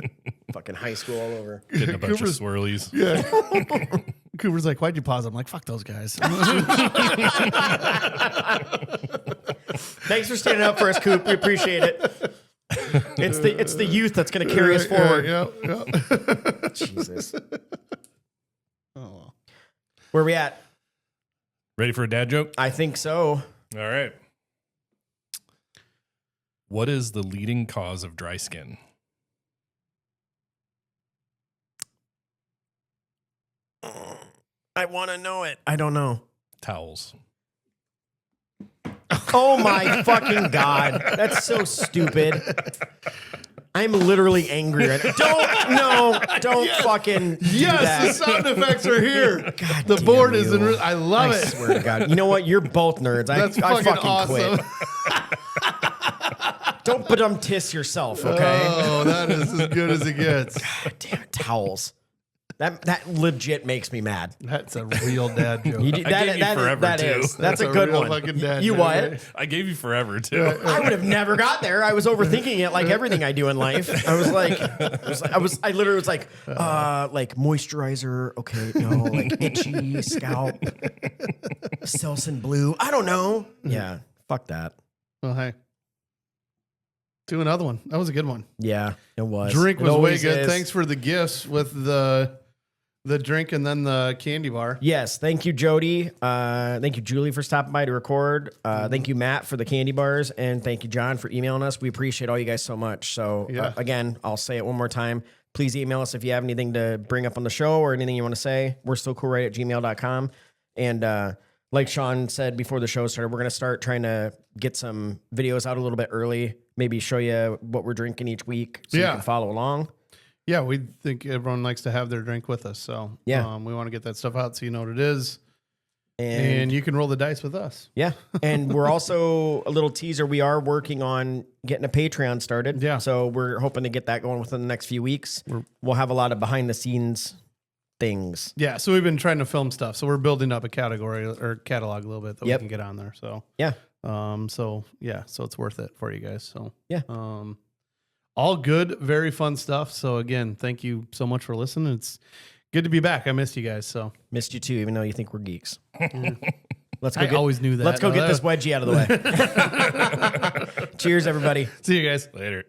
Fucking high school all over. Getting a bunch of Cooper's- swirlies. Yeah. Cooper's like, why'd you pause? I'm like, fuck those guys. Thanks for standing up for us, Coop. We appreciate it. It's the youth that's going to carry us forward. Yeah. Jesus. Oh, well. Where we at? Ready for a dad joke? I think so. All right. What is the leading cause of dry skin? I want to know it. I don't know. Towels. Oh my fucking God. That's so stupid. I'm literally angry right now. Don't fucking do Yes, the that. sound effects are here. God The damn board is you. in. I love I it. swear to God. You know what? You're both nerds. That's I fucking awesome. quit. Don't badum-tiss yourself, okay? Oh, that is as good as it gets. God damn it. Towels. That legit makes me mad. That's a real dad joke. You do, I gave you forever, too. That's a good real one. fucking dad You joke, what? right? I gave you forever too. I would have never got there. I was overthinking it like everything I do in life. I was like, I literally was like moisturizer. Okay, no, like itchy scalp, Selsun Blue. I don't know. Yeah, fuck that. Well, hey. Do another one. That was a good one. Yeah, it was. Drink It was way always good. is. Thanks for the gifts with the drink and then the candy bar. Yes, thank you, Jody. Thank you, Julie, for stopping by to record. Thank you, Matt, for the candy bars, and thank you, John, for emailing us. We appreciate all you guys so much. So again, I'll say it one more time. Please email us if you have anything to bring up on the show or anything you want to say. We're still cool right at gmail.com. And like Shaun said before the show started, we're going to start trying to get some videos out a little bit early, maybe show you what we're drinking each week so you can follow along. Yeah, we think everyone likes to have their drink with us. So we want to get that stuff out so you know what it is. And you can roll the dice with us. Yeah. And we're also a little teaser. We are working on getting a Patreon started. Yeah. So we're hoping to get that going within the next few weeks. We'll have a lot of behind the scenes things. Yeah. So we've been trying to film stuff. So we're building up a category or catalog a little bit that we can get on there. So yeah. So it's worth it for you guys. So yeah. All good, very fun stuff. So again, thank you so much for listening. It's good to be back. I missed you guys. So missed you too, even though you think we're geeks. Let's go. I always knew that. Let's go get this wedgie out of the way. Cheers, everybody. See you guys Later.